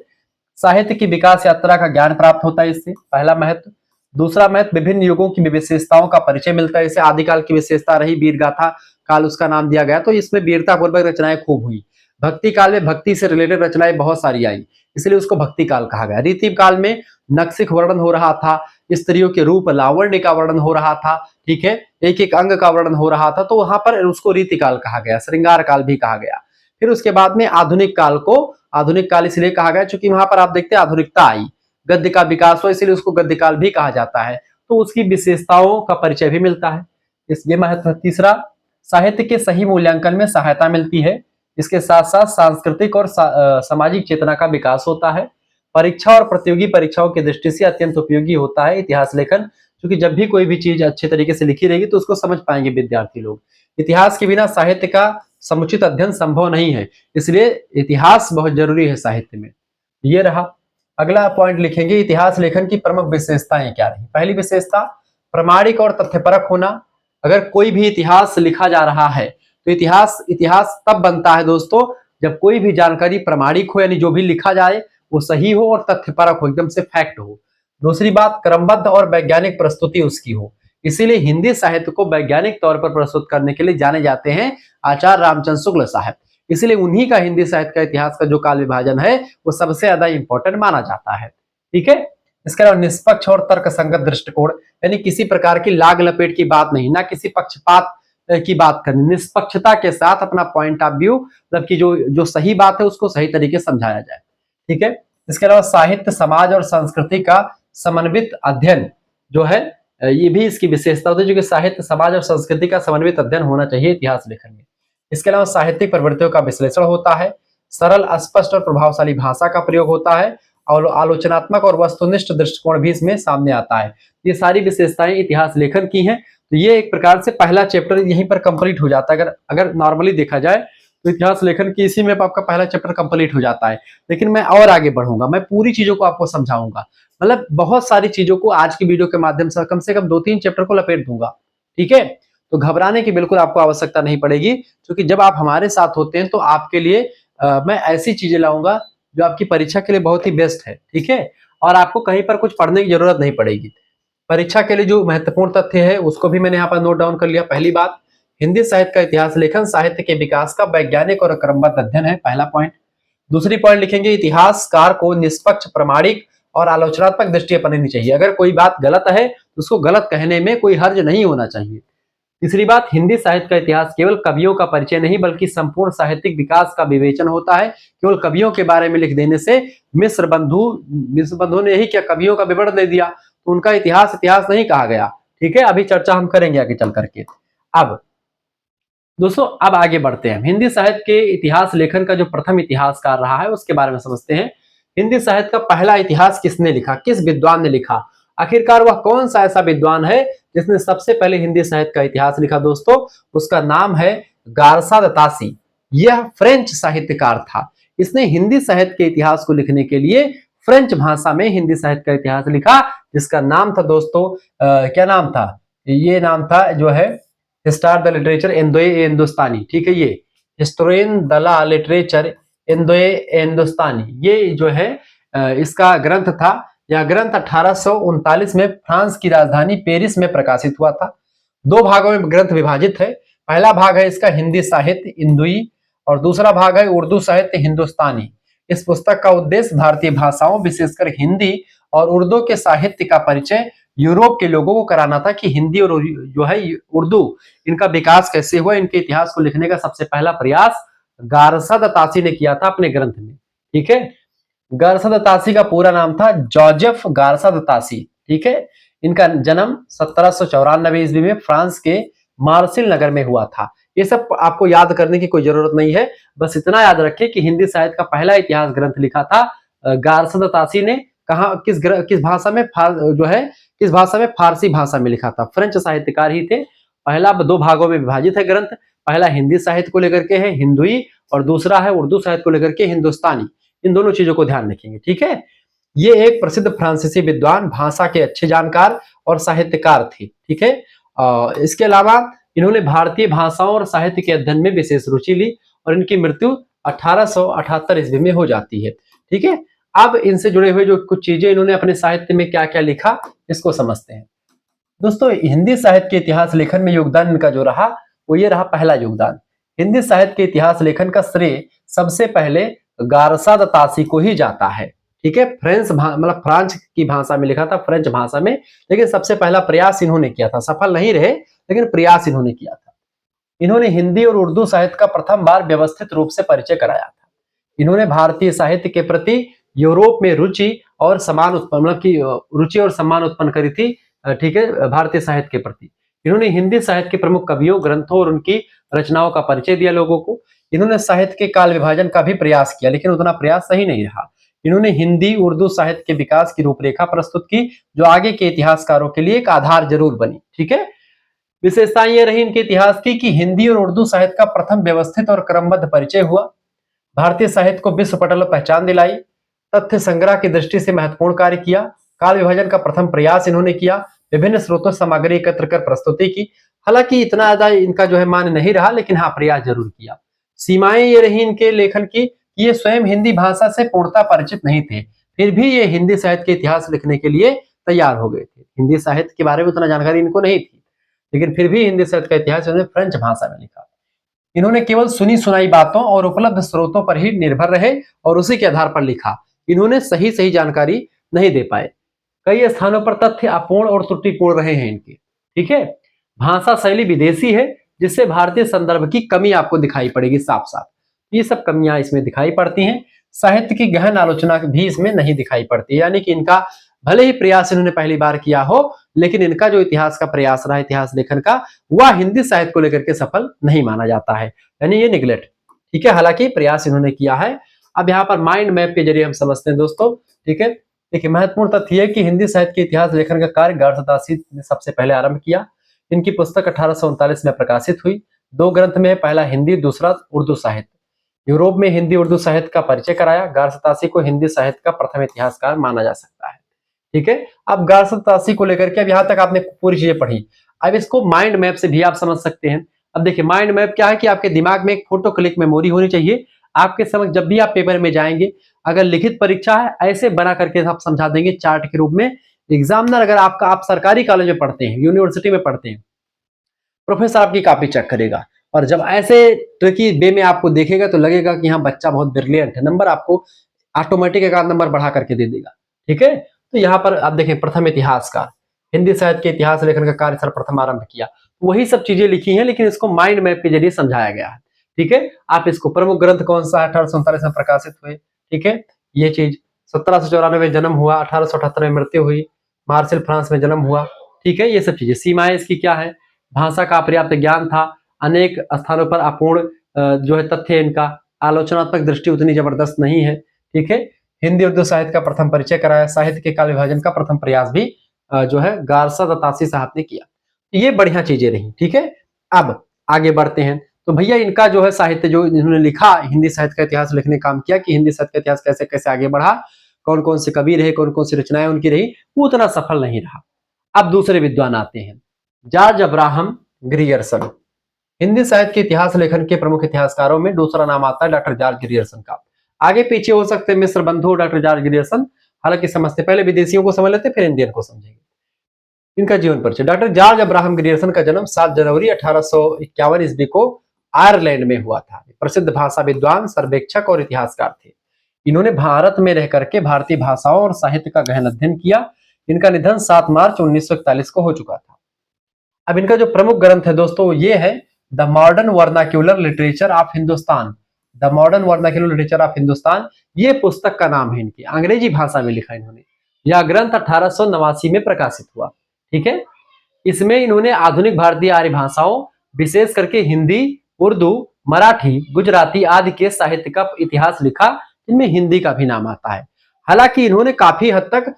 Speaker 1: साहित्य की विकास यात्रा का ज्ञान प्राप्त होता है इससे, पहला महत्व। दूसरा महत्व, विभिन्न युगों की विशेषताओं का परिचय मिलता है। जैसे आदिकाल की विशेषता रही वीर गाथा काल, उसका नाम दिया गया, तो इसमें वीरता पूर्वक रचनाएं खूब हुई। भक्ति काल में भक्ति से रिलेटेड रचनाएं बहुत सारी आई, इसलिए उसको भक्ति काल कहा गया। रीति काल में नक्सिक वर्णन हो रहा था, स्त्रियों के रूप लावण्य का वर्णन हो रहा था, ठीक है, एक एक अंग का वर्णन हो रहा था, तो वहां पर उसको रीति काल कहा गया, श्रृंगार काल भी कहा गया। फिर उसके बाद में आधुनिक काल को आधुनिक काल इसलिए कहा गया क्योंकि वहां पर आप देखते हैं आधुनिकता आई, गद्य का विकास हो, इसलिए उसको गद्य काल भी कहा जाता है, तो उसकी विशेषताओं का परिचय भी मिलता है। ये महत्व। तीसरा, साहित्य के सही मूल्यांकन में सहायता मिलती है। इसके साथ साथ सांस्कृतिक और सामाजिक चेतना का विकास होता है। परीक्षा और प्रतियोगी परीक्षाओं की दृष्टि से अत्यंत उपयोगी होता है इतिहास लेखन, क्योंकि जब भी कोई भी चीज अच्छे तरीके से लिखी रहेगी तो उसको समझ पाएंगे विद्यार्थी लोग। इतिहास के बिना साहित्य का समुचित अध्ययन संभव नहीं है, इसलिए इतिहास बहुत जरूरी है साहित्य में। ये रहा। अगला पॉइंट लिखेंगे, इतिहास लेखन की प्रमुख विशेषताएं क्या रही। पहली विशेषता, प्रामाणिक और तथ्यपरक होना। अगर कोई भी इतिहास लिखा जा रहा है तो इतिहास तब बनता है दोस्तों जब कोई भी जानकारी प्रामाणिक हो, यानी जो भी लिखा जाए वो सही हो और तथ्यपरक हो, एकदम से फैक्ट हो। दूसरी बात, क्रमबद्ध और वैज्ञानिक प्रस्तुति उसकी हो। इसीलिए हिंदी साहित्य को वैज्ञानिक तौर पर प्रस्तुत करने के लिए जाने जाते हैं आचार्य रामचंद्र शुक्ल साहब, इसलिए उन्हीं का हिंदी साहित्य का इतिहास का जो काल विभाजन है वो सबसे ज्यादा इंपॉर्टेंट माना जाता है। ठीक है, इसके अलावा निष्पक्ष और तर्क संगत दृष्टिकोण, यानी किसी प्रकार की लाग लपेट की बात नहीं, ना किसी पक्षपात की बात करनी, निष्पक्षता के साथ अपना पॉइंट ऑफ व्यू, मतलब कि जो सही बात है उसको सही तरीके से समझाया जाए। ठीक है, इसके अलावा साहित्य समाज और संस्कृति का समन्वित अध्ययन जो है ये भी इसकी विशेषता होती है, जो कि साहित्य, समाज और संस्कृति का समन्वित अध्ययन होना चाहिए इतिहास लेखन में। इसके अलावा साहित्यिक प्रवृत्तियों का विश्लेषण होता है, सरल, स्पष्ट और प्रभावशाली भाषा का प्रयोग होता है, और आलोचनात्मक और वस्तुनिष्ठ दृष्टिकोण भी इसमें सामने आता है। ये सारी विशेषताएं इतिहास लेखन की हैं। तो ये एक प्रकार से पहला चैप्टर यहीं पर कंप्लीट हो जाता है। अगर नॉर्मली देखा जाए तो इतिहास लेखन की इसी में आपका पहला चैप्टर कंप्लीट हो जाता है। लेकिन मैं और आगे बढ़ूंगा, मैं पूरी चीजों को आपको समझाऊंगा, मतलब बहुत सारी चीजों को आज की वीडियो के माध्यम से कम 2-3 चैप्टर को लपेट दूंगा। ठीक है, तो घबराने की बिल्कुल आपको आवश्यकता नहीं पड़ेगी, क्योंकि जब आप हमारे साथ होते हैं तो आपके लिए मैं ऐसी चीजें लाऊंगा जो आपकी परीक्षा के लिए बहुत ही बेस्ट है। ठीक है, और आपको कहीं पर कुछ पढ़ने की जरूरत नहीं पड़ेगी। परीक्षा के लिए जो महत्वपूर्ण तथ्य है उसको भी मैंने यहाँ पर नोट डाउन कर लिया। पहली बात, हिंदी साहित्य का इतिहास लेखन साहित्य के विकास का वैज्ञानिक और क्रमबद्ध अध्ययन है, पहला पॉइंट। दूसरी पॉइंट लिखेंगे, इतिहासकार को निष्पक्ष, प्रामाणिक और आलोचनात्मक दृष्टि अपनानी चाहिए। अगर कोई बात गलत है तो उसको गलत कहने में कोई हर्ज नहीं होना चाहिए। तीसरी बात, हिंदी साहित्य का इतिहास केवल कवियों का परिचय नहीं बल्कि संपूर्ण साहित्यिक विकास का विवेचन होता है। केवल कवियों के बारे में लिख देने से, मिस्र बंधु ने ही क्या कवियों का विवरण दे दिया तो उनका इतिहास नहीं कहा गया। ठीक है, अभी चर्चा हम करेंगे आगे चल करके। अब दोस्तों, अब आगे बढ़ते हैं। हिंदी साहित्य के इतिहास लेखन का जो प्रथम इतिहासकार रहा है उसके बारे में समझते हैं। हिंदी साहित्य का पहला इतिहास किसने लिखा, किस विद्वान ने लिखा, आखिरकार वह कौन सा ऐसा विद्वान है जिसने सबसे पहले हिंदी साहित्य का इतिहास लिखा? दोस्तों, उसका नाम है गारसा द तासी। यह फ्रेंच साहित्यकार था। इसने हिंदी साहित्य के इतिहास को लिखने के लिए फ्रेंच भाषा में हिंदी साहित्य का इतिहास लिखा, जिसका नाम था दोस्तों क्या नाम था? ये नाम था जो है हिस्टार द लिटरेचर इंदोए हिंदुस्तानी। ठीक है, ये हिस्टोरियन द ला लिटरेचर इंदोए हिंदुस्तानी, ये जो है इसका ग्रंथ था। यह ग्रंथ 1839 में फ्रांस की राजधानी पेरिस में प्रकाशित हुआ था। 2 भागों में ग्रंथ विभाजित है। पहला भाग है इसका हिंदी साहित्य इंदुई और दूसरा भाग है उर्दू साहित्य हिंदुस्तानी। इस पुस्तक का उद्देश्य भारतीय भाषाओं, विशेषकर हिंदी और उर्दू के साहित्य का परिचय यूरोप के लोगों को कराना था कि हिंदी और जो है उर्दू, इनका विकास कैसे हुआ। इनके इतिहास को लिखने का सबसे पहला प्रयास गारसा द तासी ने किया था अपने ग्रंथ में। ठीक है, गारसा द तासी का पूरा नाम था जोजेफ गारसा द तासी। ठीक है, इनका जन्म 1794 ईस्वी में फ्रांस के मार्सिल नगर में हुआ था। ये सब आपको याद करने की कोई जरूरत नहीं है, बस इतना याद रखिए कि हिंदी साहित्य का पहला इतिहास ग्रंथ लिखा था गारसा द तासी ने। कहा, किस भाषा में? जो है किस भाषा में? फारसी भाषा में लिखा था। फ्रेंच साहित्यकार ही थे। पहला 2 भागों में विभाजित है ग्रंथ। पहला हिंदी साहित्य को लेकर के है हिंदुई और दूसरा है उर्दू साहित्य को लेकर के हिंदुस्तानी। इन दोनों चीजों को ध्यान रखेंगे। ठीक है, ये एक प्रसिद्ध फ्रांसीसी विद्वान, भाषा के अच्छे जानकार और साहित्यकार थे। ठीक है, इसके अलावा इन्होंने भारतीय भाषाओं और साहित्य के अध्ययन में विशेष रुचि ली और इनकी मृत्यु 1878 ईस्वी में हो जाती है। ठीक है, अब इनसे जुड़े हुए जो कुछ चीजें इन्होंने अपने साहित्य में क्या क्या लिखा इसको समझते हैं। दोस्तों, हिंदी साहित्य के इतिहास लेखन में योगदान इनका जो रहा वो ये रहा, पहला योगदान। हिंदी साहित्य के इतिहास लेखन का श्रेय सबसे पहले गारसा द तासी को ही जाता है। ठीक है, मतलब फ्रांस की भाषा में लिखा था, फ्रेंच भाषा में, लेकिन सबसे पहला प्रयास इन्होंने किया था। सफल नहीं रहे लेकिन प्रयास इन्होंने किया था। इन्होंने हिंदी और उर्दू साहित्य का प्रथम बार व्यवस्थित रूप से परिचय कराया था। इन्होंने भारतीय साहित्य के प्रति यूरोप में रुचि और सम्मान उत्पन्न करी थी। ठीक है, भारतीय साहित्य के प्रति इन्होंने हिंदी साहित्य के प्रमुख कवियों, ग्रंथों और उनकी रचनाओं का परिचय दिया लोगों को। इन्होंने साहित्य के काल विभाजन का भी प्रयास किया, लेकिन उतना प्रयास सही नहीं रहा। इन्होंने हिंदी उर्दू साहित्य के विकास की रूपरेखा प्रस्तुत की, जो आगे के इतिहासकारों के लिए एक आधार जरूर बनी। ठीक है, विशेषताएं ये रही इनके इतिहास की कि हिंदी और उर्दू साहित्य का प्रथम व्यवस्थित और क्रमबद्ध परिचय हुआ, भारतीय साहित्य को विश्व पटल पर पहचान दिलाई, तथ्य संग्रह की दृष्टि से महत्वपूर्ण कार्य किया, काल विभाजन का प्रथम प्रयास इन्होंने किया, विभिन्न स्रोतों से सामग्री एकत्र कर प्रस्तुति की। हालांकि इतना ज्यादा इनका जो है मान नहीं रहा, लेकिन हाँ प्रयास जरूर किया। सीमाएं ये रही इनके लेखन की कि ये स्वयं हिंदी भाषा से पूर्णतः परिचित नहीं थे, फिर भी ये हिंदी साहित्य के इतिहास लिखने के लिए तैयार हो गए थे। हिंदी साहित्य के बारे में उतना जानकारी इनको नहीं थी, लेकिन फिर भी हिंदी साहित्य का इतिहास इन्होंने फ्रेंच भाषा में लिखा। इन्होंने केवल सुनी सुनाई बातों और उपलब्ध स्रोतों पर ही निर्भर रहे और उसी के आधार पर लिखा। इन्होंने सही जानकारी नहीं दे पाए। कई स्थानों पर तथ्य अपूर्ण और त्रुटिपूर्ण रहे हैं इनके। ठीक है, भाषा शैली विदेशी है, जिससे भारतीय संदर्भ की कमी आपको दिखाई पड़ेगी साफ साफ। ये सब कमियां इसमें दिखाई पड़ती हैं। साहित्य की गहन आलोचना भी इसमें नहीं दिखाई पड़ती, यानी कि इनका भले ही प्रयास इन्होंने पहली बार किया हो, लेकिन इनका जो इतिहास का प्रयास रहा इतिहास लेखन का, वह हिंदी साहित्य को लेकर के सफल नहीं माना जाता है, यानी ये निगलेक्ट। ठीक है, हालांकि प्रयास इन्होंने किया है। अब यहाँ पर माइंड मैप के जरिए हम समझते हैं दोस्तों। ठीक है, देखिए महत्वपूर्ण तथ्य है कि हिंदी साहित्य के इतिहास लेखन का कार्य गारसतासी ने सबसे पहले आरंभ किया। इनकी पुस्तक 1839 में प्रकाशित हुई। 2 ग्रंथ में, पहला हिंदी, दूसरा उर्दू साहित्य। यूरोप में हिंदी उर्दू साहित्य का परिचय कराया। गारसतासी को हिंदी साहित्य का प्रथम इतिहासकार माना जा सकता है। ठीक है, अब गारसतासी को लेकर के अब यहाँ तक आपने पूरी चीजें पढ़ी। अब इसको माइंड मैप से भी आप समझ सकते हैं। अब देखिए माइंड मैप क्या है कि आपके दिमाग में एक फोटो क्लिक मेमोरी होनी चाहिए। आपके समझ जब भी आप पेपर में जाएंगे, अगर लिखित परीक्षा है, ऐसे बना करके आप समझा देंगे चार्ट के रूप में। एग्जामिनर अगर आप सरकारी कॉलेज में पढ़ते हैं, यूनिवर्सिटी में पढ़ते हैं, प्रोफेसर आपकी कॉपी चेक करेगा, और जब ऐसे ट्रिकी वे में आपको देखेगा तो लगेगा कि हाँ बच्चा बहुत ब्रिलियंट है, नंबर आपको ऑटोमेटिक एक आध नंबर बढ़ा करके दे देगा। ठीक है, तो यहाँ पर आप देखें, प्रथम इतिहासकार, हिंदी साहित्य के इतिहास लेखन का कार्य सर्वप्रथम आरंभ किया। वही सब चीजें लिखी हैं, लेकिन इसको माइंड मैप के जरिए समझाया गया है। ठीक है, आप इसको प्रमुख ग्रंथ कौन सा है, 1847 में प्रकाशित हुए। ठीक है, ये चीज 1794 में जन्म हुआ, 1878 में मृत्यु हुई, मार्सेल फ्रांस में जन्म हुआ। ठीक है, ये सब चीजें। सीमाएं इसकी क्या है, भाषा का पर्याप्त ज्ञान था, अनेक स्थानों पर अपूर्ण जो है तथ्य इनका, आलोचनात्मक दृष्टि उतनी जबरदस्त नहीं है। ठीक है, हिंदी उर्दू साहित्य का प्रथम परिचय कराया, साहित्य के काल विभाजन का प्रथम प्रयास भी जो है गारसतासी साहब ने किया। ये बढ़िया चीजें रही। ठीक है, अब आगे बढ़ते हैं। तो भैया इनका जो है साहित्य जो इन्होंने लिखा, हिंदी साहित्य का इतिहास लिखने काम किया कि हिंदी साहित्य का इतिहास कैसे कैसे आगे बढ़ा, कौन कौन से कवि रहे, कौन कौन सी रचनाएं उनकी रही, वो उतना सफल नहीं रहा। अब दूसरे विद्वान आते हैं, जॉर्ज अब्राहम ग्रियर्सन। हिंदी साहित्य के इतिहास लेखन के प्रमुख इतिहासकारों में दूसरा नाम आता है डॉक्टर जॉर्ज ग्रियर्सन का। आगे पीछे हो सकते हैं मिस्र बंधु डॉक्टर जॉर्ज ग्रियर्सन, हालांकि समझते पहले विदेशियों को समझ लेते फिर इंडियन को समझेंगे। इनका जीवन परिचय। डॉक्टर जॉर्ज अब्राहम ग्रियर्सन का जन्म 7 जनवरी 1851 ईस्वी को आयरलैंड में हुआ था। प्रसिद्ध भाषा विद्वान, सर्वेक्षक और इतिहासकार थे। इन्होंने भारत में रह करके भारतीय भाषाओं और साहित्य का गहन अध्ययन किया। इनका निधन 7 मार्च 1941 को हो चुका था। अब इनका जो प्रमुख ग्रंथ है दोस्तों, ये है the modern vernacular literature of Hindustan. The modern vernacular literature of Hindustan, ये पुस्तक का नाम है इनकी, अंग्रेजी भाषा में लिखा इन्होंने। यह ग्रंथ 1889 में प्रकाशित हुआ। ठीक है, इसमें इन्होंने आधुनिक भारतीय आर्य भाषाओं, विशेष करके हिंदी, उर्दू, मराठी, गुजराती आदि के साहित्य का इतिहास लिखा, इनमें हिंदी का भी नाम आता है। हालांकि इन्होंने काफी हद तक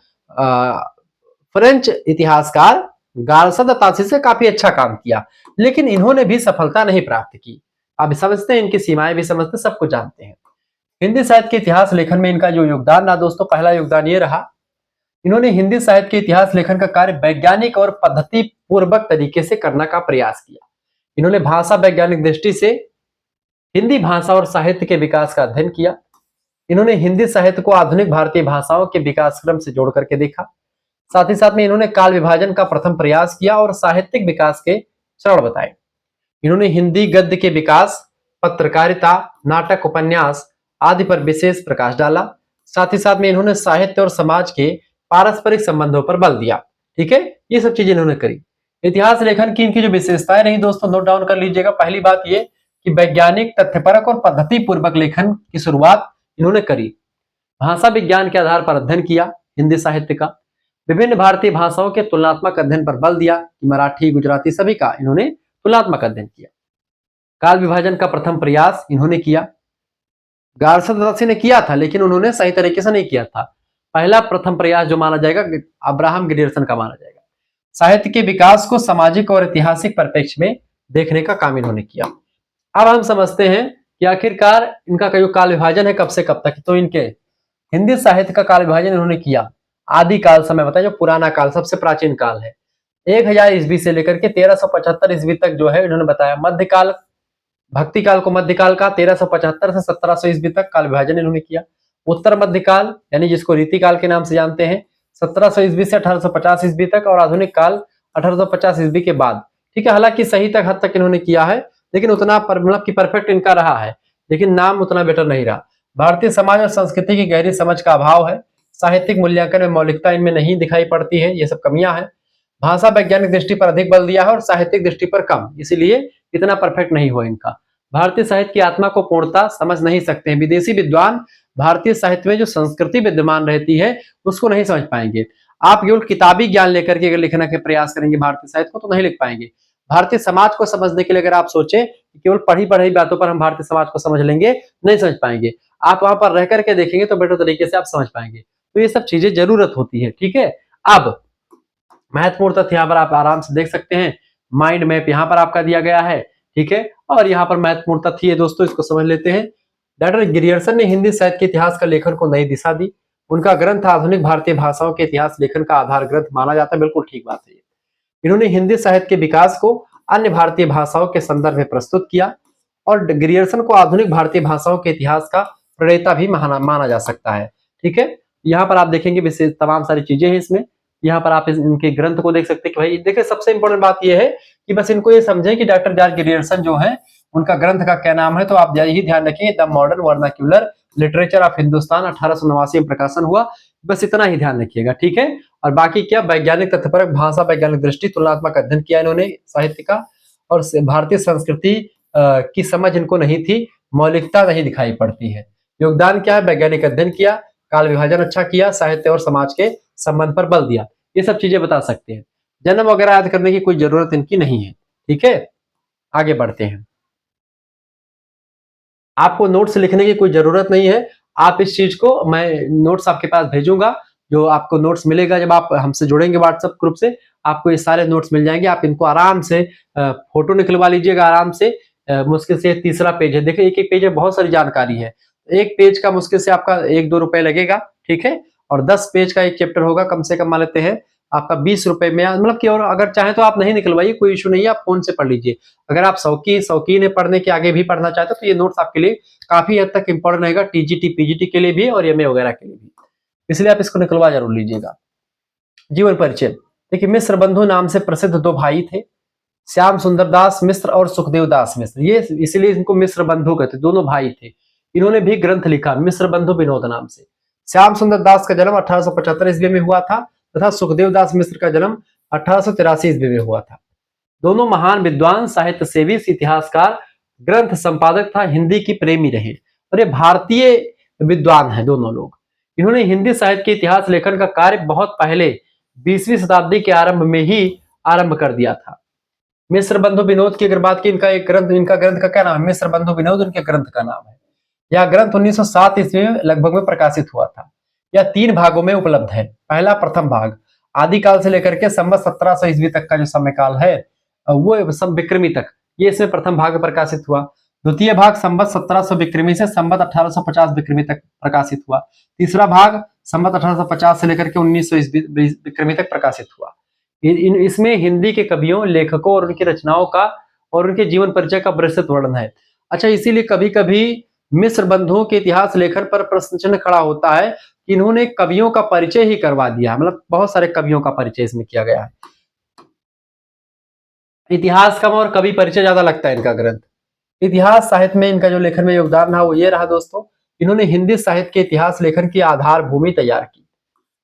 Speaker 1: फ्रेंच इतिहासकार गारसतासी से काफी अच्छा काम किया, लेकिन इन्होंने भी सफलता नहीं प्राप्त की। अब समझते हैं, इनकी सीमाएं भी समझते, सब कुछ जानते हैं। हिंदी साहित्य के इतिहास लेखन में इनका जो योगदान रहा दोस्तों, पहला योगदान ये रहा, इन्होंने हिंदी साहित्य के इतिहास लेखन का कार्य वैज्ञानिक और पद्धति पूर्वक तरीके से करने का प्रयास किया। इन्होंने भाषा वैज्ञानिक दृष्टि से हिंदी भाषा और साहित्य के विकास का अध्ययन किया। इन्होंने हिंदी साहित्य को आधुनिक भारतीय भाषाओं के विकास क्रम से जोड़ करके देखा। साथ ही साथ में इन्होंने काल विभाजन का प्रथम प्रयास किया और साहित्यिक विकास के चरण बताए। इन्होंने हिंदी गद्य के विकास, पत्रकारिता, नाटक, उपन्यास आदि पर विशेष प्रकाश डाला। साथ ही साथ में इन्होंने साहित्य और समाज के पारस्परिक संबंधों पर बल दिया। ठीक है, ये सब चीजें इन्होंने करी। इतिहास लेखन की इनकी जो विशेषताएं रही दोस्तों, नोट डाउन कर लीजिएगा। पहली बात ये कि वैज्ञानिक, तथ्यपरक और पद्धति पूर्वक लेखन की शुरुआत इन्होंने करी। भाषा विज्ञान के आधार पर अध्ययन किया हिंदी साहित्य का। विभिन्न भारतीय भाषाओं के तुलनात्मक अध्ययन पर बल दिया कि मराठी, गुजराती सभी का इन्होंने तुलनात्मक अध्ययन किया। काल विभाजन का प्रथम प्रयास इन्होंने किया। गारसतासी ने किया था, लेकिन उन्होंने सही तरीके से नहीं किया था। पहला प्रथम प्रयास जो माना जाएगा, अब्राहम ग्रियर्सन का माना जाएगा। साहित्य के विकास को सामाजिक और ऐतिहासिक परिप्रेक्ष्य में देखने का काम इन्होंने किया। अब हम समझते हैं कि आखिरकार इनका जो काल विभाजन है कब से कब तक, तो इनके हिंदी साहित्य का काल विभाजन इन्होंने किया आदि काल समय बताया, जो पुराना काल, सबसे प्राचीन काल है, 1000 ईस्वी से लेकर के 1375 ईस्वी तक जो है इन्होंने बताया। मध्यकाल, भक्ति काल को मध्यकाल का 1375 से 1700 ईस्वी तक काल विभाजन इन्होंने किया। उत्तर मध्यकाल यानी जिसको रीति काल के नाम से जानते हैं, 1700 ईस्वी से 1850 ईस्वी तक, और आधुनिक काल 1850 ईस्वी के बाद। ठीक है, हालांकि सही तक हद तक इन्होंने किया है, लेकिन उतना मतलब कि परफेक्ट इनका रहा है, लेकिन नाम उतना बेटर नहीं रहा। भारतीय समाज और संस्कृति की गहरी समझ का अभाव है। साहित्यिक मूल्यांकन में मौलिकता इनमें नहीं दिखाई पड़ती है, ये सब कमियां हैं। भाषा वैज्ञानिक दृष्टि पर अधिक बल दिया है और साहित्यिक दृष्टि पर कम, इसीलिए इतना परफेक्ट नहीं हुआ इनका। भारतीय साहित्य की आत्मा को पूर्णता समझ नहीं सकते हैं। विदेशी विद्वान भारतीय साहित्य में जो संस्कृति विद्यमान रहती है उसको नहीं समझ पाएंगे। आप केवल किताबी ज्ञान लेकर के अगर लिखने के प्रयास करेंगे भारतीय साहित्य को तो नहीं लिख पाएंगे। भारतीय समाज को समझने के लिए अगर आप सोचें कि केवल पढ़ी पढ़ी बातों पर हम भारतीय समाज को समझ लेंगे, नहीं समझ पाएंगे। आप वहां पर रह करके देखेंगे तो बेटर तरीके से आप समझ पाएंगे। तो ये सब चीजें जरूरत होती है, ठीक है। अब महत्वपूर्ण तथ्य यहाँ पर आप आराम से देख सकते हैं। माइंड मैप यहाँ पर आपका दिया गया है, ठीक है। और यहाँ पर महत्वपूर्ण तथ्य है दोस्तों, इसको समझ लेते हैं। डॉक्टर ग्रियर्सन ने हिंदी साहित्य के इतिहास का लेखन को नई दिशा दी। उनका ग्रंथ आधुनिक भारतीय भाषाओं के इतिहास लेखन का आधार ग्रंथ माना जाता है। बिल्कुल ठीक बात है। इन्होंने हिंदी साहित्य के विकास को अन्य भारतीय भाषाओं के संदर्भ में प्रस्तुत किया और ग्रियर्सन को आधुनिक भारतीय भाषाओं के इतिहास का प्रणेता भी माना जा सकता है, ठीक है। यहाँ पर आप देखेंगे विशेष तमाम सारी चीजें हैं इसमें। यहाँ पर आप इनके ग्रंथ को देख सकते हैं कि भाई देखिए, सबसे इंपॉर्टेंट बात यह है कि बस इनको ये समझें कि डॉक्टर जॉर्ज ग्रियर्सन जो है उनका ग्रंथ का क्या नाम है। तो आप यही ध्यान रखेंगे, the modern vernacular literature of Hindustan 1889 में प्रकाशन हुआ। बस इतना ही ध्यान रखिएगा, ठीक है। और बाकी क्या, वैज्ञानिक तथ्यपरक भाषा वैज्ञानिक दृष्टि तुलनात्मक अध्ययन किया इन्होंने साहित्य का, और भारतीय संस्कृति की समझ इनको नहीं थी, मौलिकता नहीं दिखाई पड़ती है। योगदान क्या है, वैज्ञानिक अध्ययन किया, काल विभाजन अच्छा किया, साहित्य और समाज के संबंध पर बल दिया। ये सब चीजें बता सकते हैं। जन्म वगैरह याद करने की कोई जरूरत इनकी नहीं है, ठीक है। आगे बढ़ते हैं। आपको नोट्स लिखने की कोई जरूरत नहीं है। आप इस चीज को, मैं नोट्स आपके पास भेजूंगा, जो आपको नोट्स मिलेगा जब आप हमसे जुड़ेंगे व्हाट्सएप ग्रुप से, आपको ये सारे नोट्स मिल जाएंगे। आप इनको आराम से फोटो निकलवा लीजिएगा आराम से। मुश्किल से तीसरा पेज है, देखिए एक एक पेज में बहुत सारी जानकारी है। एक पेज का मुश्किल से आपका 1-2 रुपए लगेगा, ठीक है। और 10 पेज का एक चैप्टर होगा, कम से कम मान लेते हैं आपका 20 रुपए में, मतलब कि। और अगर चाहे तो आप नहीं निकलवाइए, कोई इशू नहीं है, आप फोन से पढ़ लीजिए। अगर आप शौकीन है पढ़ने के, आगे भी पढ़ना चाहते हो तो ये नोट्स आपके लिए काफी हद तक इंपॉर्टेंट रहेगा, टीजीटी पीजीटी के लिए भी और एमए वगैरह के लिए भी। इसलिए आप इसको निकलवा जरूर लीजिएगा। जीवन परिचय देखिए, मिश्र बंधु नाम से प्रसिद्ध 2 भाई थे, श्याम सुंदर दास मिश्र और सुखदेव दास मिश्र। ये इसलिए इनको मिश्र बंधु कहते, दोनों भाई थे। इन्होंने भी ग्रंथ लिखा मिश्र बंधु विनोद नाम से। श्याम सुंदर दास का जन्म 1875 ईस्वी में हुआ था तथा सुखदेव दास मिश्र का जन्म 1883 ईस्वी में हुआ था। दोनों महान विद्वान, साहित्य सेवी, इतिहासकार, ग्रंथ संपादक था, हिंदी की प्रेमी रहे। और ये भारतीय विद्वान हैं दोनों लोग। इन्होंने हिंदी साहित्य के इतिहास लेखन का कार्य बहुत पहले 20वीं शताब्दी के आरंभ में ही आरंभ कर दिया था। मिश्र बंधु विनोद की अगर बात की, इनका ग्रंथ का क्या नाम है, मिश्र बंधु विनोद इनके ग्रंथ का नाम है। यह ग्रंथ 1907 ईस्वी में लगभग में प्रकाशित हुआ था। यह 3 भागों में उपलब्ध है। पहला प्रथम भाग आदिकाल से लेकर के संवत 1700 ईस्वी तक का जो समय काल है, वो सब विक्रमी तक, ये इसमें प्रथम भाग प्रकाशित हुआ। द्वितीय भाग संवत 1700 विक्रमी से संवत 1850 विक्रमी तक प्रकाशित हुआ। तीसरा भाग संवत 1850 से लेकर के 1900 विक्रमी तक प्रकाशित हुआ। इसमें हिंदी के कवियों, लेखकों और उनकी रचनाओं का और उनके जीवन परिचय का विस्तृत वर्णन है। अच्छा, इसीलिए कभी कभी मिश्र बंधुओं के इतिहास लेखन पर प्रश्न चिन्ह खड़ा होता है कि इन्होंने कवियों का परिचय ही करवा दिया, मतलब बहुत सारे कवियों का परिचय इसमें किया गया है। इतिहास कम और कवि परिचय ज्यादा लगता है इनका ग्रंथ। इतिहास साहित्य में इनका जो लेखन में योगदान रहा वो ये रहा दोस्तों, इन्होंने हिंदी साहित्य के इतिहास लेखन की आधार भूमि तैयार की।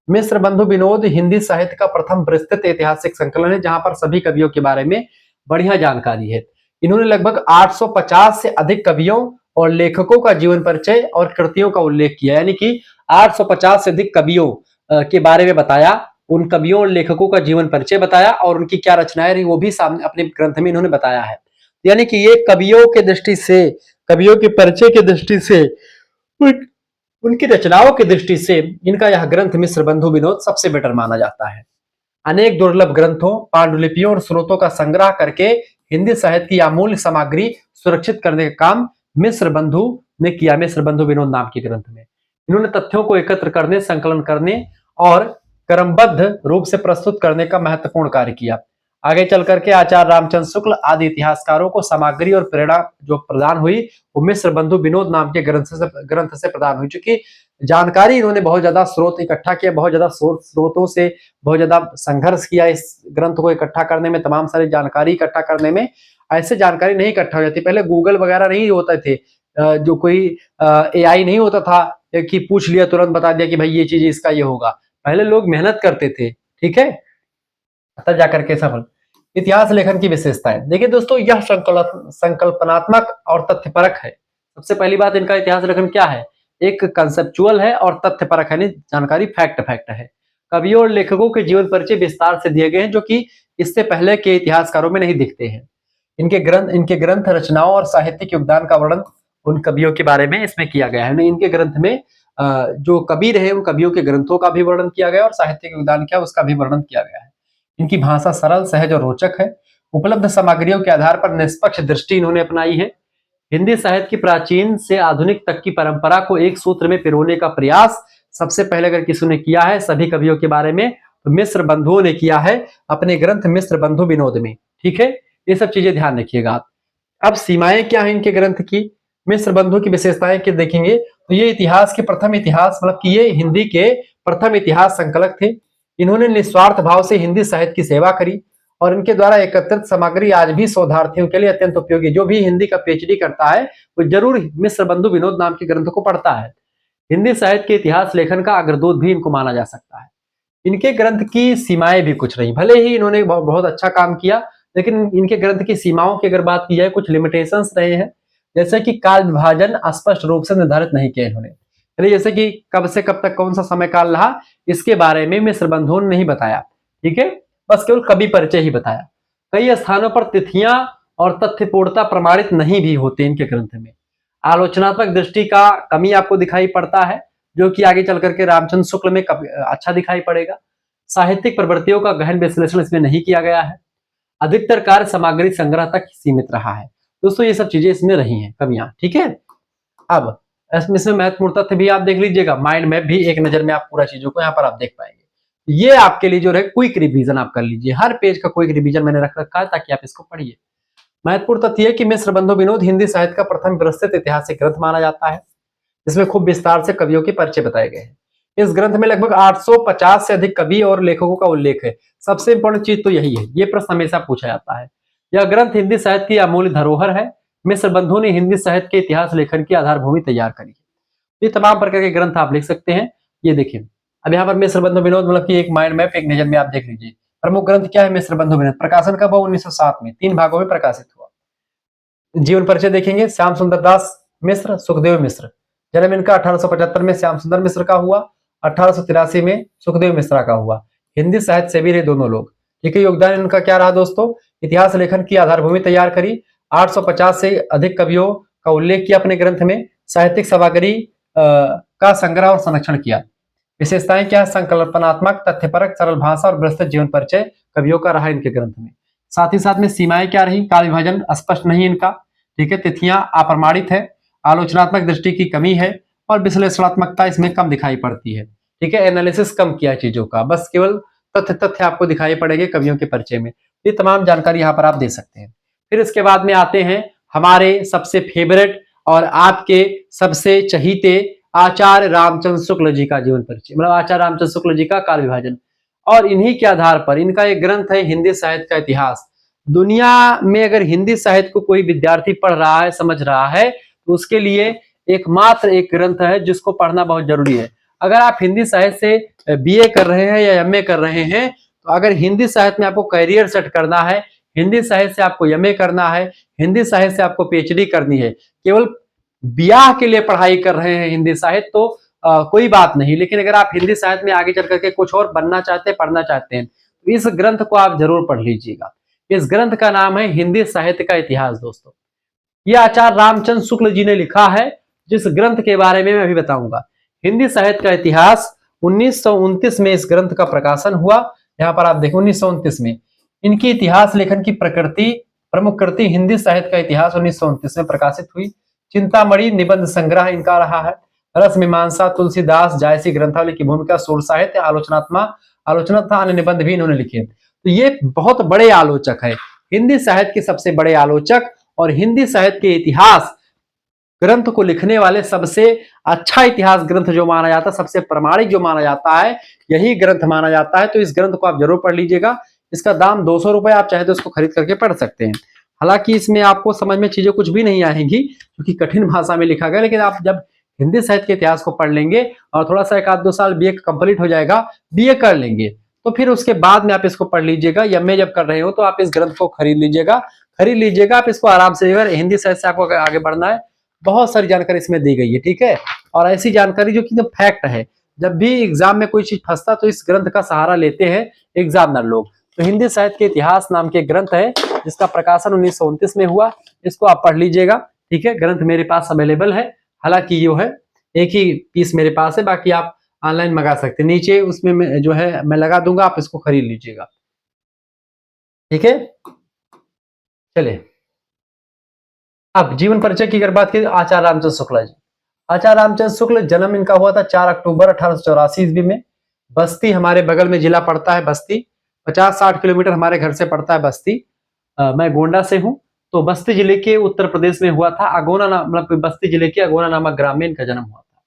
Speaker 1: मिश्र बंधु विनोद हिंदी साहित्य का प्रथम विस्तृत ऐतिहासिक संकलन है, जहां पर सभी कवियों के बारे में बढ़िया जानकारी है। इन्होंने लगभग 850 से अधिक कवियों और लेखकों का जीवन परिचय और कृतियों का उल्लेख किया, यानी कि 850 से अधिक कवियों के बारे में बताया, उन कवियों और लेखकों का जीवन परिचय बताया और उनकी क्या रचनाएं रही वो भी सामने अपने ग्रंथ में इन्होंने बताया है। यानी कि ये कवियों के दृष्टि से, कवियों के परिचय की दृष्टि से, उनकी रचनाओं की दृष्टि से इनका यह ग्रंथ मिश्र बंधु विनोद सबसे बेटर माना जाता है। अनेक दुर्लभ ग्रंथों, पांडुलिपियों और स्रोतों का संग्रह करके हिंदी साहित्य की अमूल्य सामग्री सुरक्षित करने का काम मिश्र बंधु ने किया। मिश्र बंधु विनोद नाम के ग्रंथ में इन्होंने तथ्यों को एकत्र करने, संकलन करने और क्रमबद्ध रूप से प्रस्तुत करने का महत्वपूर्ण कार्य किया। आगे चल करके आचार्य रामचंद्र शुक्ल आदि इतिहासकारों को सामग्री और प्रेरणा जो प्रदान हुई वो मिश्र बंधु विनोद नाम के ग्रंथ से प्रदान हुई। चूंकि जानकारी इन्होंने बहुत ज्यादा स्रोत इकट्ठा किया, बहुत ज्यादा स्रोतों से बहुत ज्यादा संघर्ष किया इस ग्रंथ को इकट्ठा करने में, तमाम सारी जानकारी इकट्ठा करने में। ऐसे जानकारी नहीं इकट्ठा हो जाती, पहले गूगल वगैरह नहीं होते थे, जो कोई AI नहीं होता था कि पूछ लिया तुरंत बता दिया कि भाई ये चीज इसका ये होगा। पहले लोग मेहनत करते थे, ठीक है, तब जाकर के सफल। इतिहास लेखन की विशेषताएं देखिए दोस्तों, यह संकल्पनात्मक और तथ्यपरक है। सबसे पहली बात, इनका इतिहास लेखन क्या है, एक कंसेप्चुअल है और तथ्यपरक है, जानकारी फैक्ट है। कवियों और लेखकों के जीवन परिचय विस्तार से दिए गए हैं, जो कि इससे पहले के इतिहासकारों में नहीं दिखते हैं। इनके ग्रंथ रचनाओं और साहित्यिक योगदान का वर्णन उन कवियों के बारे में इसमें किया गया है। इनके ग्रंथ में जो कवि रहे उन कवियों के ग्रंथों का भी वर्णन किया गया और साहित्यिक योगदान क्या उसका भी वर्णन किया गया है। इनकी भाषा सरल, सहज और रोचक है। उपलब्ध सामग्रियों के आधार पर निष्पक्ष दृष्टि इन्होंने अपनाई है। हिंदी साहित्य की प्राचीन से आधुनिक तक की परंपरा को एक सूत्र में पिरोने का प्रयास सबसे पहले अगर किसी ने किया है सभी कवियों के बारे में तो मिस्र बंधुओं ने किया है अपने ग्रंथ मिस्र बंधु विनोद में। ठीक है, ये सब चीजें ध्यान रखिएगा आप। अब सीमाएं क्या है इनके ग्रंथ की, मिस्र बंधु की विशेषताएं क्या देखेंगे तो ये इतिहास के प्रथम इतिहास मतलब कि ये हिंदी के प्रथम इतिहास संकलक थे। इन्होंने निस्वार्थ भाव से हिंदी साहित्य की सेवा करी और इनके द्वारा एकत्रित सामग्री आज भी शोधार्थियों के लिए अत्यंत उपयोगी। जो भी हिंदी का पीएचडी करता है वो जरूर मिस्र बंधु विनोद नाम के ग्रंथ को पढ़ता है। हिंदी साहित्य के इतिहास लेखन का अग्रदूत भी इनको माना जा सकता है। इनके ग्रंथ की सीमाएं भी कुछ रही, भले ही इन्होंने बहुत अच्छा काम किया लेकिन इनके ग्रंथ की सीमाओं की अगर बात की जाए कुछ लिमिटेशंस रहे हैं, जैसे कि काल विभाजन स्पष्ट रूप से निर्धारित नहीं किया इन्होंने। जैसे कि कब से कब तक कौन सा समय काल रहा इसके बारे में मिस्र बंधुओं ने नहीं बताया। ठीक है, बस केवल कवि परिचय ही बताया। कई स्थानों पर तिथियां और तथ्यपूर्णता प्रमाणित नहीं भी होते इनके ग्रंथ में। आलोचनात्मक दृष्टि का कमी आपको दिखाई पड़ता है जो कि आगे चल करके रामचंद्र शुक्ल में अच्छा दिखाई पड़ेगा। साहित्यिक प्रवृत्तियों का गहन विश्लेषण इसमें नहीं किया गया है। अधिकतर कार्य सामग्री संग्रह तक सीमित रहा है। दोस्तों ये सब चीजें इसमें रही हैं कमियां। ठीक है, अब इसमें महत्वपूर्ण तथ्य भी आप देख लीजिएगा, माइंड मैप भी एक नजर में आप पूरा चीजों को यहाँ पर आप देख पाएंगे। ये आपके लिए जो है क्विक रिवीजन आप कर लीजिए, हर पेज का क्विक रिवीजन मैंने रख रखा है ताकि आप इसको पढ़िए। महत्वपूर्ण तथ्य है कि मिस्र बंधु विनोद हिंदी साहित्य का प्रथम विस्तृत ऐतिहासिक ग्रंथ माना जाता है। इसमें खूब विस्तार से कवियों के परिचय बताए गए हैं। इस ग्रंथ में लगभग 850 से अधिक कवि और लेखकों का उल्लेख है। सबसे इंपॉर्टेंट चीज तो यही है, ये प्रश्न हमेशा पूछा जाता है। यह ग्रंथ हिंदी साहित्य की अमूल्य धरोहर है। मिस्र बंधु ने हिंदी साहित्य के इतिहास लेखन की आधारभूमि तैयार करी है। ये तमाम प्रकार के ग्रंथ आप लिख सकते हैं। ये देखिए अब यहाँ पर मिस्र बंधु विनोद मतलब कि एक माइंड मैप एक नजर में आप देख लीजिए। प्रमुख ग्रंथ क्या है मिस्र बंधु विनोद, प्रकाशन कब हुआ 1907 में, 3 भागों में प्रकाशित हुआ। जीवन परिचय देखेंगे, श्याम सुंदर दास मिश्र, सुखदेव मिश्र। जन्म इनका 1875 में श्याम सुंदर मिश्र का हुआ, 1883 में सुखदेव मिश्रा का हुआ। हिंदी साहित्य से भी रहे दोनों लोग। ठीक है, योगदान इनका क्या रहा दोस्तों, इतिहास लेखन की आधारभूमि तैयार करी, 850 से अधिक कवियों का उल्लेख किया अपने ग्रंथ में, साहित्यिक सामग्री का संग्रह और संरक्षण किया। विशेषताएं क्या, संकल्पनात्मक, तथ्यपरक, सरल भाषा और विस्तृत जीवन परिचय कवियों का रहा इनके ग्रंथ में। साथ ही साथ में सीमाएं क्या रही, काल विभाजन स्पष्ट नहीं इनका। ठीक है, तिथियां अप्रमाणित है, आलोचनात्मक दृष्टि की कमी है और विश्लेषणात्मकता इसमें कम दिखाई पड़ती है। ठीक है, एनालिसिस कम किया चीजों का, बस केवल तथ्य आपको दिखाई पड़ेंगे कवियों के परिचय में। ये तमाम जानकारी यहाँ पर आप दे सकते हैं। फिर इसके बाद में आते हैं हमारे सबसे फेवरेट और आपके सबसे चहीते आचार्य रामचंद्र शुक्ल जी का जीवन परिचय, मतलब आचार्य रामचंद्र शुक्ल जी का काल विभाजन। और इन्हीं के आधार पर इनका एक ग्रंथ है हिंदी साहित्य का इतिहास। दुनिया में अगर हिंदी साहित्य को कोई विद्यार्थी पढ़ रहा है, समझ रहा है, तो उसके लिए एकमात्र एक ग्रंथ है जिसको पढ़ना बहुत जरूरी है। अगर आप हिंदी साहित्य से बीए कर रहे हैं या एमए कर रहे हैं, तो अगर हिंदी साहित्य में आपको करियर सेट करना है, हिंदी साहित्य से आपको एमए करना है, हिंदी साहित्य से आपको पीएचडी करनी है, केवल ब्याह के लिए पढ़ाई कर रहे हैं हिंदी साहित्य तो कोई बात नहीं, लेकिन अगर आप हिंदी साहित्य में आगे चल करके कुछ और बनना चाहते हैं, पढ़ना चाहते हैं, तो इस ग्रंथ को आप जरूर पढ़ लीजिएगा। इस ग्रंथ का नाम है हिंदी साहित्य का इतिहास। दोस्तों ये आचार्य रामचंद्र शुक्ल जी ने लिखा है, जिस ग्रंथ के बारे में मैं अभी बताऊंगा। हिंदी साहित्य का इतिहास 1929 में इस ग्रंथ का प्रकाशन हुआ। यहाँ पर आप देखो 1929 में इनकी इतिहास लेखन की प्रकृति प्रमुख कृति हिंदी साहित्य का इतिहास 1929 में प्रकाशित हुई। चिंतामणि निबंध संग्रह इनका रहा है। रस मीमांसा, तुलसीदास, जायसी ग्रंथावली की भूमिका, सोल साहित्य, आलोचना तथा अन्य निबंध भी इन्होंने लिखे। तो ये बहुत बड़े आलोचक है, हिंदी साहित्य के सबसे बड़े आलोचक और हिंदी साहित्य के इतिहास ग्रंथ को लिखने वाले सबसे अच्छा इतिहास ग्रंथ जो माना जाता है, सबसे प्रामाणिक जो माना जाता है, यही ग्रंथ माना जाता है। तो इस ग्रंथ को आप जरूर पढ़ लीजिएगा। इसका दाम 200 रुपए, आप चाहे तो इसको खरीद करके पढ़ सकते हैं। हालांकि इसमें आपको समझ में चीजें कुछ भी नहीं आएंगी क्योंकि कठिन भाषा में लिखा गया, लेकिन आप जब हिंदी साहित्य के इतिहास को पढ़ लेंगे और थोड़ा सा 1-2 साल बीए कंप्लीट हो जाएगा, बीए कर लेंगे, तो फिर उसके बाद में आप इसको पढ़ लीजिएगा। एमए जब कर रहे हो तो आप इस ग्रंथ को खरीद लीजिएगा आप इसको आराम से। अगर हिंदी साहित्य से आपको आगे बढ़ना है, बहुत सारी जानकारी इसमें दी गई है। ठीक है, और ऐसी जानकारी जो कि फैक्ट है, जब भी एग्जाम में कोई चीज फंसता तो इस ग्रंथ का सहारा लेते हैं एग्जामिनर लोग। तो हिंदी साहित्य के इतिहास नाम के ग्रंथ है जिसका प्रकाशन 1929 में हुआ, इसको आप पढ़ लीजिएगा। ठीक है, ग्रंथ मेरे पास अवेलेबल है, हालांकि ये है एक ही पीस मेरे पास है, बाकी आप ऑनलाइन मंगा सकते हैं, नीचे उसमें जो है मैं लगा दूंगा, आप इसको खरीद लीजिएगा। ठीक है, चलिए अब जीवन परिचय की अगर बात की, आचार्य रामचंद्र शुक्ला जी। आचार्य रामचंद्र शुक्ल, जन्म इनका हुआ था 4 अक्टूबर 1884 ईस्वी में। बस्ती हमारे बगल में जिला पड़ता है बस्ती, 50-60 किलोमीटर हमारे घर से पड़ता है बस्ती। मैं गोंडा से हूँ, तो बस्ती जिले के उत्तर प्रदेश में हुआ था। अगोना नाम, मतलब बस्ती जिले के अगोना नामक ग्राम में इनका जन्म हुआ था।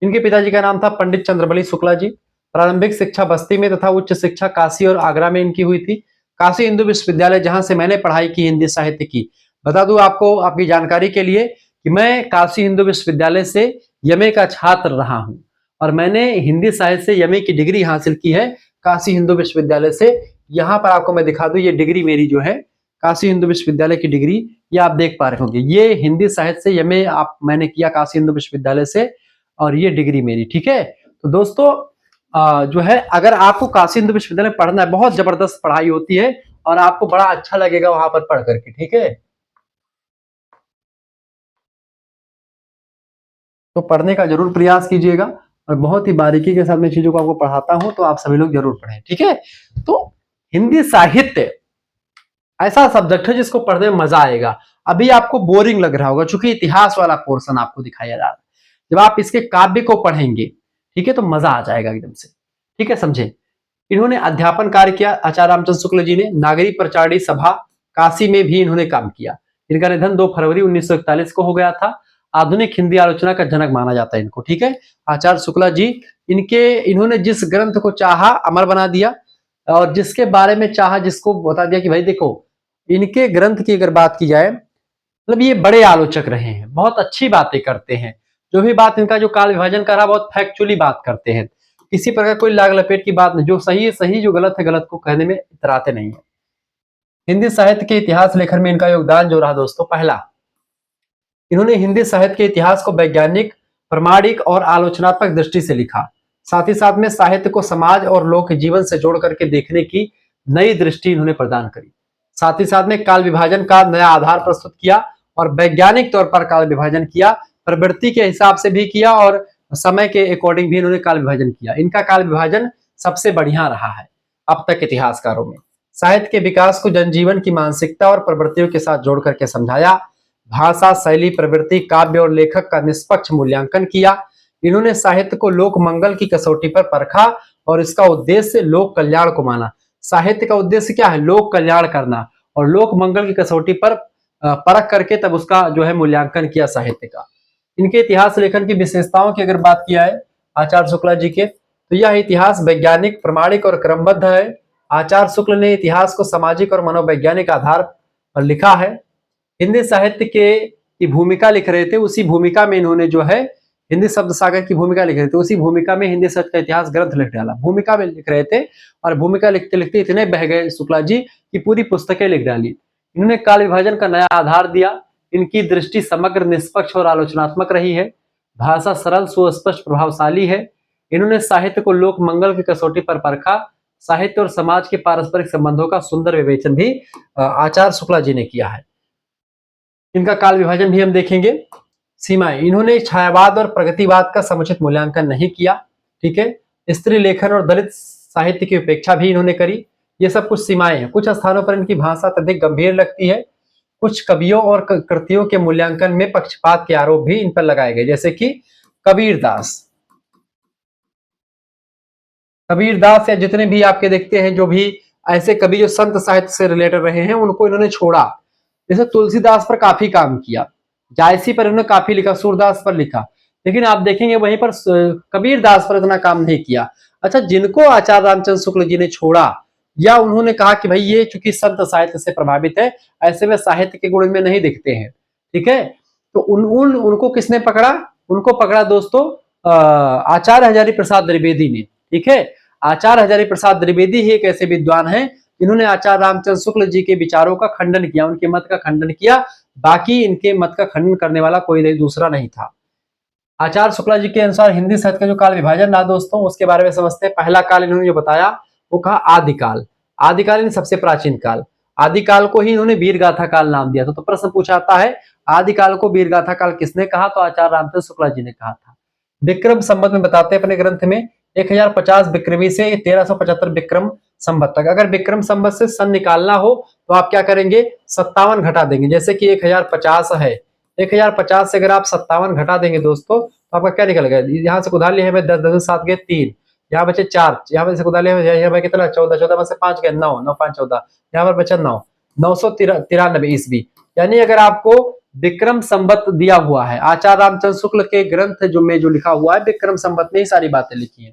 Speaker 1: इनके पिताजी का नाम था पंडित चंद्रबली शुक्ला जी। प्रारंभिक शिक्षा बस्ती में तथा उच्च शिक्षा काशी और आगरा में इनकी हुई थी। काशी हिंदू विश्वविद्यालय जहां से मैंने पढ़ाई की हिंदी साहित्य की, बता दूं आपको आपकी जानकारी के लिए कि मैं काशी हिंदू विश्वविद्यालय से यमए का छात्र रहा हूं और मैंने हिंदी साहित्य से यमए की डिग्री हासिल की है काशी हिंदू विश्वविद्यालय से। यहां पर आपको मैं दिखा दूं, ये डिग्री मेरी जो है काशी हिंदू विश्वविद्यालय की डिग्री, ये आप देख पा रहे होंगे, ये हिंदी साहित्य से यमए मैंने किया काशी हिंदू विश्वविद्यालय से, और ये डिग्री मेरी। ठीक है, तो दोस्तों जो है अगर आपको काशी हिंदू विश्वविद्यालय पढ़ना है, बहुत जबरदस्त पढ़ाई होती है और आपको बड़ा अच्छा लगेगा वहां पर पढ़ करके। ठीक है, तो पढ़ने का जरूर प्रयास कीजिएगा और बहुत ही बारीकी के साथ मैं चीजों को आपको पढ़ाता हूं, तो आप सभी लोग जरूर पढ़ें। ठीक है, तो हिंदी साहित्य ऐसा सब्जेक्ट है जिसको पढ़ने में मजा आएगा। अभी आपको बोरिंग लग रहा होगा क्योंकि इतिहास वाला पोर्शन आपको दिखाया जा रहा है, जब आप इसके काव्य को पढ़ेंगे, ठीक है, तो मजा आ जाएगा एकदम से। ठीक है, समझे। इन्होंने अध्यापन कार्य किया आचार्य रामचंद्र शुक्ल जी ने। नागरी प्रचारणी सभा काशी में भी इन्होंने काम किया। इनका निधन 2 फरवरी 1941 को हो गया था। आधुनिक हिंदी आलोचना का जनक माना जाता है इनको। ठीक है, आचार्य शुक्ला जी, इन्होंने जिस ग्रंथ को चाहा अमर बना दिया और जिसके बारे में चाहा जिसको बता दिया कि भाई देखो, इनके ग्रंथ की अगर बात की जाए, मतलब ये बड़े आलोचक रहे हैं, बहुत अच्छी बातें करते हैं। जो भी बात इनका जो काल विभाजन का रहा, बहुत फैक्चुअली बात करते हैं, किसी प्रकार कोई लाग लपेट की बात नहीं, जो सही है सही, जो गलत है गलत को कहने में इतराते नहीं है। हिंदी साहित्य के इतिहास लेखन में इनका योगदान जो रहा दोस्तों, पहला, इन्होंने हिंदी साहित्य के इतिहास को वैज्ञानिक, प्रमाणिक और आलोचनात्मक दृष्टि से लिखा। साथ ही साथ में साहित्य को समाज और लोक जीवन से जोड़ करके देखने की नई दृष्टि इन्होंने प्रदान करी। साथ ही साथ में काल विभाजन का नया आधार प्रस्तुत किया और वैज्ञानिक तौर पर काल विभाजन किया, प्रवृत्ति के हिसाब से भी किया और समय के अकॉर्डिंग भी इन्होंने काल विभाजन किया। इनका काल विभाजन सबसे बढ़िया रहा है अब तक इतिहासकारों में। साहित्य के विकास को जनजीवन की मानसिकता और प्रवृत्तियों के साथ जोड़ करके समझाया। भाषा, शैली, प्रवृत्ति, काव्य और लेखक का निष्पक्ष मूल्यांकन किया। इन्होंने साहित्य को लोक मंगल की कसौटी पर परखा और इसका उद्देश्य लोक कल्याण को माना। साहित्य का उद्देश्य क्या है? लोक कल्याण करना, और लोक मंगल की कसौटी पर परख करके तब उसका जो है मूल्यांकन किया साहित्य का। इनके इतिहास लेखन की विशेषताओं की अगर बात किया है आचार्य शुक्ला जी के, तो यह इतिहास वैज्ञानिक, प्रमाणिक और क्रमबद्ध है। आचार्य शुक्ल ने इतिहास को सामाजिक और मनोवैज्ञानिक आधार पर लिखा है। हिंदी साहित्य के की भूमिका लिख रहे थे, उसी भूमिका में इन्होंने जो है हिंदी शब्द सागर की भूमिका लिख रहे थे, उसी भूमिका में हिंदी साहित्य का इतिहास ग्रंथ लिख डाला। भूमिका में लिख रहे थे और भूमिका लिखते लिखते इतने बह गए शुक्ला जी की पूरी पुस्तकें लिख डाली। इन्होंने काल विभाजन का नया आधार दिया। इनकी दृष्टि समग्र, निष्पक्ष और आलोचनात्मक रही है। भाषा सरल, सुस्पष्ट, प्रभावशाली है। इन्होंने साहित्य को लोक मंगल की कसौटी पर परखा। साहित्य और समाज के पारस्परिक संबंधों का सुंदर विवेचन भी आचार्य शुक्ला जी ने किया है। इनका काल विभाजन भी हम देखेंगे। सीमाएं, इन्होंने छायावाद और प्रगतिवाद का समुचित मूल्यांकन नहीं किया। ठीक है, स्त्री लेखन और दलित साहित्य की उपेक्षा भी इन्होंने करी। ये सब कुछ सीमाएं हैं। कुछ स्थानों पर इनकी भाषा अत्यधिक गंभीर लगती है। कुछ कवियों और कृतियों के मूल्यांकन में पक्षपात के आरोप भी इन पर लगाए गए, जैसे कि कबीरदास या जितने भी आपके देखते हैं जो भी ऐसे कवि जो संत साहित्य से रिलेटेड रहे हैं, उनको इन्होंने छोड़ा। जैसे तुलसीदास पर काफी काम किया, जायसी पर इन्होंने काफी लिखा, सूरदास पर लिखा, लेकिन आप देखेंगे वहीं पर कबीरदास पर इतना काम नहीं किया। अच्छा, जिनको आचार्य रामचंद्र शुक्ल जी ने छोड़ा या उन्होंने कहा कि भाई ये चूंकि संत साहित्य से प्रभावित है, ऐसे में साहित्य के गुण इनमें नहीं दिखते हैं, ठीक है, तो उनको किसने पकड़ा? उनको पकड़ा दोस्तों आचार्य हजारी प्रसाद द्विवेदी ने। ठीक है, आचार्य हजारी प्रसाद द्विवेदी ही एक ऐसे विद्वान हैं जिन्होंने आचार्य रामचंद्र शुक्ल जी के विचारों का खंडन किया, उनके मत का खंडन किया। बाकी इनके मत का खंडन करने वाला कोई दूसरा नहीं था। आचार्य शुक्ला जी के अनुसार हिंदी साहित्य का जो काल विभाजन रहा दोस्तों, उसके बारे में समझते हैं। पहला काल इन्होंने जो बताया वो कहा आदिकाल। आदिकाल यानी सबसे प्राचीन काल। आदिकाल को ही इन्होंने वीरगाथा काल नाम दिया था। तो प्रश्न पूछा आता है आदिकाल को वीरगाथा काल किसने कहा? तो आचार्य रामचंद्र शुक्ला जी ने कहा था। विक्रम संवत में बताते हैं अपने ग्रंथ में 1050 विक्रमी से 1375 विक्रम संवत तक। अगर विक्रम संवत से सन निकालना हो तो आप क्या करेंगे? 57 घटा देंगे। जैसे कि 1050 है, 1050 से अगर आप 57 घटा देंगे दोस्तों तो आपका क्या निकलेगा? यहाँ से उधार लिया है 10, 10 7 गए 3, यहाँ बचे 4, यहाँ पे से उधार लिया यहाँ पे कितना 14, 14 में से 5 गए 9, 9 5 14, यहाँ पर बचा 9, 993 ईस्वी। यानी अगर आपको विक्रम संवत दिया हुआ है, आचार्य रामचंद्र शुक्ल के ग्रंथ जो लिखा हुआ है विक्रम संवत में ही सारी बातें लिखी है,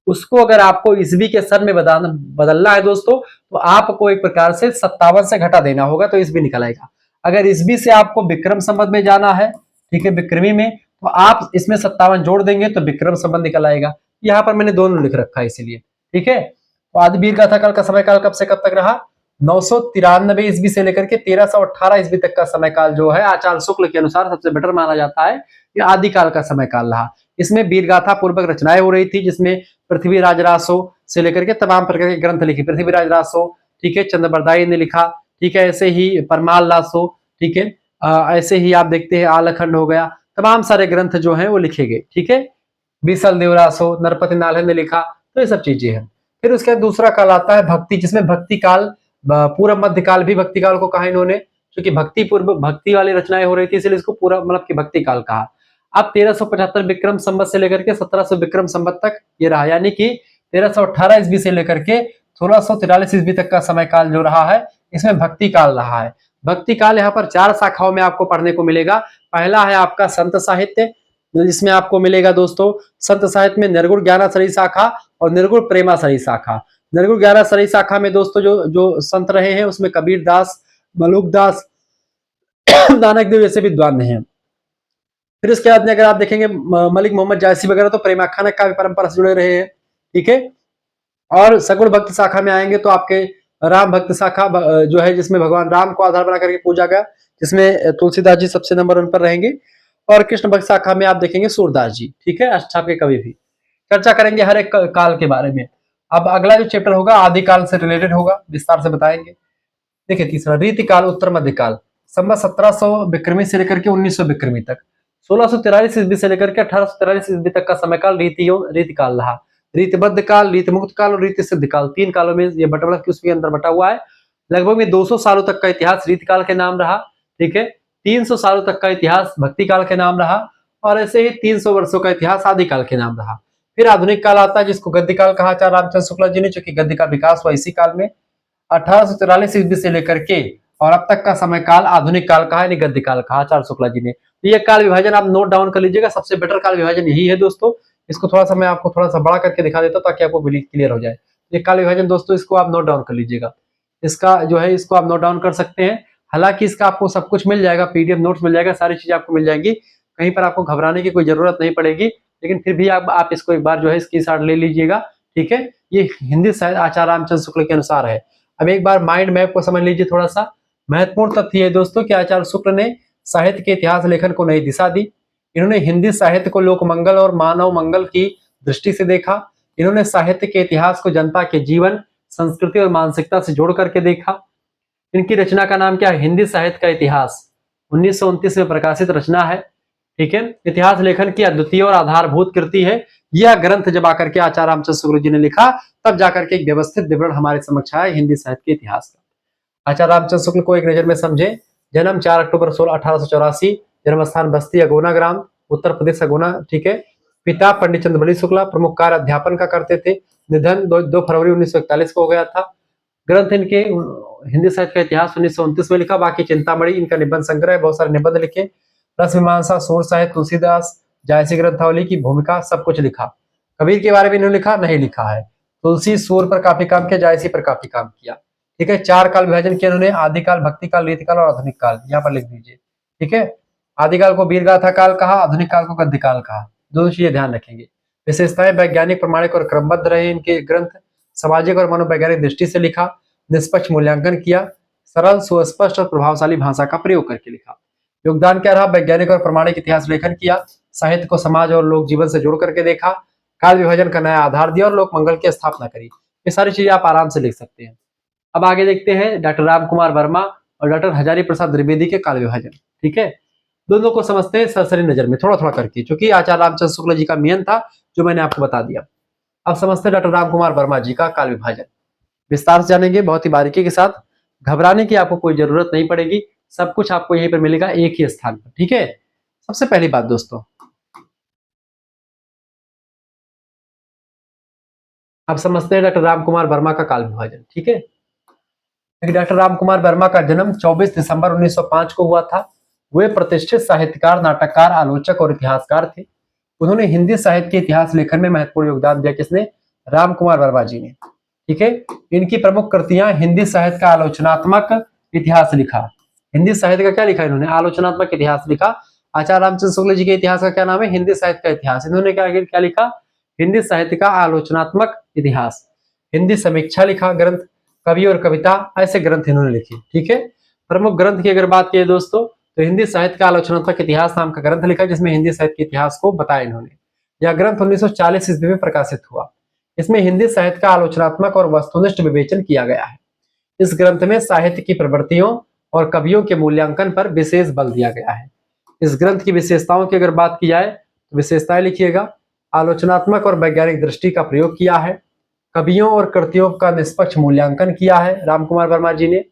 Speaker 1: उसको अगर आपको ईस्वी के सन में बदलना है दोस्तों तो आपको एक प्रकार से 57 से घटा देना होगा तो ईस्वी निकल आएगा। अगर ईस्वी से आपको विक्रम संवत में जाना है, ठीक है, विक्रमी में, तो आप इसमें 57 जोड़ देंगे तो विक्रम संवत निकल आएगा। यहाँ पर मैंने दोनों लिख रखा है इसीलिए, ठीक है। तो आदि वीरगाथा काल का समय काल कब से कब तक रहा? 993 ईस्वी से लेकर के 1318 ईस्वी तक का समय काल जो है आचार्य शुक्ल के अनुसार सबसे बेटर माना जाता है। ये आदिकाल का समय काल रहा। इसमें वीरगाथा पूर्वक रचनाएं हो रही थी, जिसमें पृथ्वीराज रासो से लेकर के तमाम प्रकार के ग्रंथ लिखे। पृथ्वीराज रासो, ठीक है, चंद्रबरदाई ने लिखा, ठीक है, ऐसे ही परमाल रासो, ठीक है, ऐसे ही आप देखते हैं आलखंड हो गया, तमाम सारे ग्रंथ जो हैं वो लिखे गए, ठीक है। बीसल देवरासो, नरपति नालह ने लिखा, तो ये सब चीजें हैं। फिर उसके बाद दूसरा काल आता है भक्ति, जिसमें भक्ति काल, पूर्व मध्य काल भी भक्ति काल को कहा इन्होंने, क्योंकि भक्ति पूर्व भक्ति वाली रचनाएं हो रही थी इसलिए इसको पूरा मतलब कि भक्ति काल कहा। अब 1375 विक्रम संवत से लेकर के 1700 विक्रम संवत तक ये रहा, यानी कि 1318 ईस्वी से लेकर के 1643 ईस्वी तक का समय काल जो रहा है इसमें भक्ति काल रहा है। भक्ति काल यहाँ पर 4 शाखाओं में आपको पढ़ने को मिलेगा। पहला है आपका संत साहित्य, जिसमें आपको मिलेगा दोस्तों संत साहित्य में निर्गुण ज्ञानाश्रयी शाखा और निर्गुण प्रेमाश्रयी शाखा। निर्गुण ज्ञानाश्रयी शाखा में दोस्तों जो संत रहे हैं उसमें कबीर दास, मलुक दास, नानक देव जैसे विद्वान हैं। फिर इसके बाद में अगर आप देखेंगे मलिक मोहम्मद जायसी वगैरह तो प्रेमाख्यान का भी परंपरा से जुड़े रहे हैं, ठीक है। और सगुण भक्त शाखा में आएंगे तो आपके राम भक्त शाखा जो है, जिसमें भगवान राम को आधार बना करके पूजा गया, जिसमें तुलसीदास जी सबसे नंबर 1 पर रहेंगे। और कृष्ण भक्त शाखा में आप देखेंगे सूरदास जी, ठीक है, अष्टधाम के कवि भी। चर्चा करेंगे हर एक काल के बारे में। अब अगला जो चैप्टर होगा आदिकाल से रिलेटेड होगा, विस्तार से बताएंगे। देखिए तीसरा रीतिकाल उत्तर मध्यकाल, संवत 1700 विक्रमी से लेकर के 1900 विक्रमी तक। 1643 ईस्वी से लेकर के 1843 ईस्वी तक का समय काल रीतिकाल रहा। रीतिबद्ध काल, रीतिमुक्त काल और रीति सिद्ध काल, 3 कालों में ये बटा उसके अंदर बटा हुआ है। लगभग में 200 सालों तक का इतिहास रीतिकाल के नाम रहा, ठीक है। 300 सालों तक का इतिहास भक्ति काल के नाम रहा और ऐसे ही 300 वर्षों का इतिहास आदिकाल के नाम रहा। फिर आधुनिक काल आता है जिसको गद्य काल कहा आचार्य रामचंद्र शुक्ला जी ने, चूंकि गद्य का विकास हुआ इसी काल में 1843 ईस्वी से लेकर के और अब तक का समय काल आधुनिक काल कहा, यानी गद्य काल कहा आचार्य शुक्ला जी ने। तो ये काल विभाजन आप नोट डाउन कर लीजिएगा, सबसे बेटर काल विभाजन यही है दोस्तों। इसको थोड़ा सा मैं आपको थोड़ा सा बड़ा करके दिखा देता हूँ ताकि आपको क्लियर हो जाए। ये काल विभाजन दोस्तों इसको आप नोट डाउन कर लीजिएगा, इसका जो है इसको आप नोट डाउन कर सकते हैं। हालांकि इसका आपको सब कुछ मिल जाएगा, पीडीएफ नोट्स मिल जाएगा, सारी चीजें आपको मिल जाएंगी, कहीं पर आपको घबराने की कोई जरूरत नहीं पड़ेगी। लेकिन फिर भी आप इसको एक बार जो है स्क्रीनशॉट ले लीजिएगा, ठीक है। ये हिंदी साहित्य आचार्य रामचंद्र शुक्ल के अनुसार है। अब एक बार माइंड मैप को समझ लीजिए थोड़ा सा। महत्वपूर्ण तथ्य है दोस्तों कि आचार्य शुक्ल ने साहित्य के इतिहास लेखन को नई दिशा दी। इन्होंने हिंदी साहित्य को लोक मंगल और मानव मंगल की दृष्टि से देखा। इन्होंने साहित्य के इतिहास को जनता के जीवन, संस्कृति और मानसिकता से जोड़ करके देखा। इनकी रचना का नाम क्या है? हिंदी साहित्य का इतिहास, 1929 में प्रकाशित रचना है, ठीक है। इतिहास लेखन की अद्वितीय और आधारभूत कृति है। यह ग्रंथ जब आकर के आचार्य रामचंद्र शुक्ल जी ने लिखा तब जाकर के एक व्यवस्थित विवरण हमारे समक्ष आया हिंदी साहित्य के इतिहास का। आचार्य रामचंद्र शुक्ल को एक नजर में समझे। जन्म 4 अक्टूबर 1884, जन्म स्थान बस्ती अगोना ग्राम, उत्तर प्रदेश अगोना, ठीक है। पिता पंडित चंद्रबली शुक्ला प्रमुख कार्य अध्यापन का करते थे। निधन 2 फरवरी 1941 को हो गया था। ग्रंथ इनके हिंदी साहित्य का इतिहास 1929 में लिखा। बाकी चिंतामणि इनका निबंध संग्रह, बहुत सारे निबंध लिखे। रस मीमांसा, सूर साहित्य, तुलसीदास, जायसी ग्रंथावली की भूमिका, सब कुछ लिखा। कबीर के बारे में इन्होंने लिखा नहीं लिखा है। तुलसी सूर पर काफी काम किया, जायसी पर काफी काम किया, ठीक है। 4 काल विभाजन किया इन्होंने, आदिकाल, भक्ति काल, रीतिकाल और आधुनिक काल, यहाँ पर लिख दीजिए, ठीक है। आदिकाल को वीरगाथा काल कहा, आधुनिक काल को गद्य काल कहा। दोनों चीजें ध्यान रखेंगे। विशेषताएं वैज्ञानिक, प्रमाणिक और क्रमबद्ध रहे इनके ग्रंथ। सामाजिक और मनोवैज्ञानिक दृष्टि से लिखा, निष्पक्ष मूल्यांकन किया, सरल, सुस्पष्ट और प्रभावशाली भाषा का प्रयोग करके लिखा। योगदान क्या रहा? वैज्ञानिक और प्रमाणिक इतिहास लेखन किया, साहित्य को समाज और लोक जीवन से जोड़ करके देखा, काल विभाजन का नया आधार दिया और लोक मंगल की स्थापना करी। ये सारी चीजें आप आराम से लिख सकते हैं। अब आगे देखते हैं डॉक्टर राम कुमार वर्मा और डॉक्टर हजारी प्रसाद द्विवेदी के काल विभाजन। ठीक है, दोनों को समझते हैं सरसरी नजर में थोड़ा थोड़ा करके, क्योंकि आचार्य रामचंद्र शुक्ल जी का मेन था जो मैंने आपको बता दिया। अब समझते हैं डॉक्टर राम कुमार वर्मा जी का काल विभाजन, विस्तार से जानेंगे बहुत ही बारीकी के साथ। घबराने की आपको कोई जरूरत नहीं पड़ेगी, सब कुछ आपको यहीं पर मिलेगा एक ही स्थान पर। ठीक है, सबसे पहली बात दोस्तों, अब समझते हैं डॉक्टर राम कुमार वर्मा का काल विभाजन। ठीक है, डॉक्टर राम कुमार वर्मा का जन्म 24 दिसंबर 1905 को हुआ था। वे प्रतिष्ठित साहित्यकार, नाटककार, आलोचक और इतिहासकार थे। उन्होंने हिंदी साहित्य के इतिहास लेखन में महत्वपूर्ण योगदान दिया। किसने? राम कुमार वर्मा जी ने। ठीक है, इनकी प्रमुख कृतियां हिंदी साहित्य का आलोचनात्मक इतिहास लिखा। हिंदी साहित्य का क्या लिखा इन्होंने? आलोचनात्मक इतिहास लिखा। आचार्य रामचंद्र शुक्ल जी के इतिहास का क्या नाम है? हिंदी साहित्य का इतिहास। इन्होंने क्या लिखा? हिंदी साहित्य का आलोचनात्मक इतिहास। हिंदी समीक्षा लिखा ग्रंथ, कवि और कविता, ऐसे ग्रंथ इन्होंने लिखे। ठीक है, प्रमुख ग्रंथ की अगर बात की दोस्तों तो हिंदी साहित्य का आलोचनात्मक इतिहास नाम का ग्रंथ लिखा, जिसमें हिंदी साहित्य के इतिहास को बताया इन्होंने। यह ग्रंथ 1940 ईस्वी में प्रकाशित हुआ। इसमें हिंदी साहित्य का आलोचनात्मक और वस्तुनिष्ठ विवेचन किया गया है। इस ग्रंथ में साहित्य की प्रवृत्तियों और कवियों के मूल्यांकन पर विशेष बल दिया गया है। इस ग्रंथ की विशेषताओं की अगर बात की जाए तो विशेषताएं लिखिएगा। आलोचनात्मक और वैज्ञानिक दृष्टि का प्रयोग किया है, कवियों और कृतियों का निष्पक्ष मूल्यांकन किया है राम कुमार वर्मा जी ने,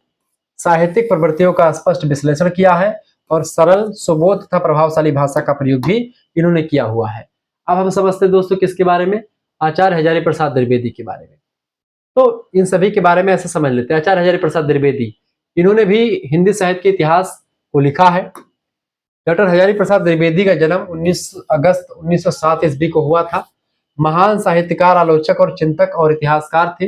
Speaker 1: साहित्यिक प्रवृत्तियों का स्पष्ट विश्लेषण किया है और सरल, सुबोध तथा प्रभावशाली भाषा का प्रयोग भी इन्होंने किया हुआ है। अब हम समझते हैं दोस्तों किसके बारे में? आचार्य हजारी प्रसाद द्विवेदी के बारे में। तो इन सभी के बारे में ऐसे समझ लेते हैं। आचार्य हजारी प्रसाद द्विवेदी, इन्होंने भी हिंदी साहित्य के इतिहास को लिखा है। डॉक्टर हजारी प्रसाद द्विवेदी का जन्म 19 अगस्त 1907 ईस्वी को हुआ था। महान साहित्यकार, आलोचक और चिंतक और इतिहासकार थे।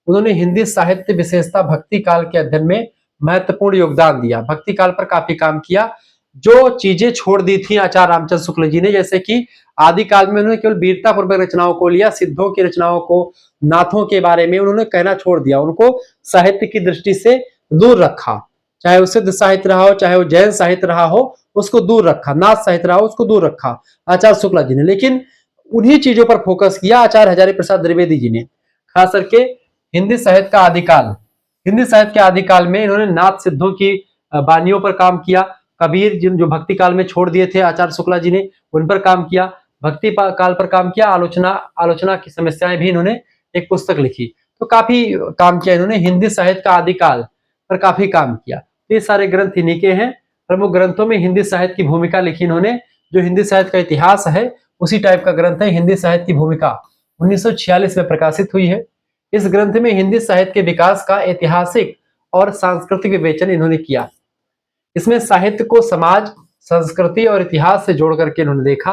Speaker 1: उन्होंने हिंदी साहित्य विशेषता भक्ति काल के अध्ययन में महत्वपूर्ण योगदान दिया। भक्ति काल पर काफी काम किया। जो चीजें छोड़ दी थी आचार्य रामचंद्र शुक्ल जी ने, जैसे कि आदि काल में उन्होंने केवल वीरतापूर्वक रचनाओं को लिया, सिद्धों की रचनाओं को, नाथों के बारे में उन्होंने कहना छोड़ दिया, उनको साहित्य की दृष्टि से दूर रखा। चाहे वो सिद्ध साहित्य रहा हो, चाहे वो जैन साहित्य रहा हो, उसको दूर रखा। नाथ साहित्य रहा हो, उसको दूर रखा आचार्य शुक्ला जी ने। लेकिन उन्हीं चीजों पर फोकस किया आचार्य हजारी प्रसाद द्विवेदी जी ने। खास करके हिंदी साहित्य का आदिकाल, हिंदी साहित्य के आदिकाल में इन्होंने नाथ सिद्धों की बानियों पर काम किया। कबीर जिन जो भक्ति काल में छोड़ दिए थे आचार्य शुक्ला जी ने, उन पर काम किया। भक्ति काल पर काम किया। आलोचना की समस्याएं भी इन्होंने एक पुस्तक लिखी। तो काफी काम किया इन्होंने। हिंदी साहित्य का आदिकाल पर काफी काम किया। ये सारे ग्रंथ इन्हीं के हैं। प्रमुख ग्रंथों में हिंदी साहित्य की भूमिका लिखी इन्होंने। जो हिंदी साहित्य का इतिहास है उसी टाइप का ग्रंथ है हिंदी साहित्य की भूमिका, 1946 में प्रकाशित हुई है। इस ग्रंथ में हिंदी साहित्य के विकास का ऐतिहासिक और सांस्कृतिक विवेचन इन्होंने किया। इसमें साहित्य को समाज, संस्कृति और इतिहास से जोड़ करके इन्होंने देखा।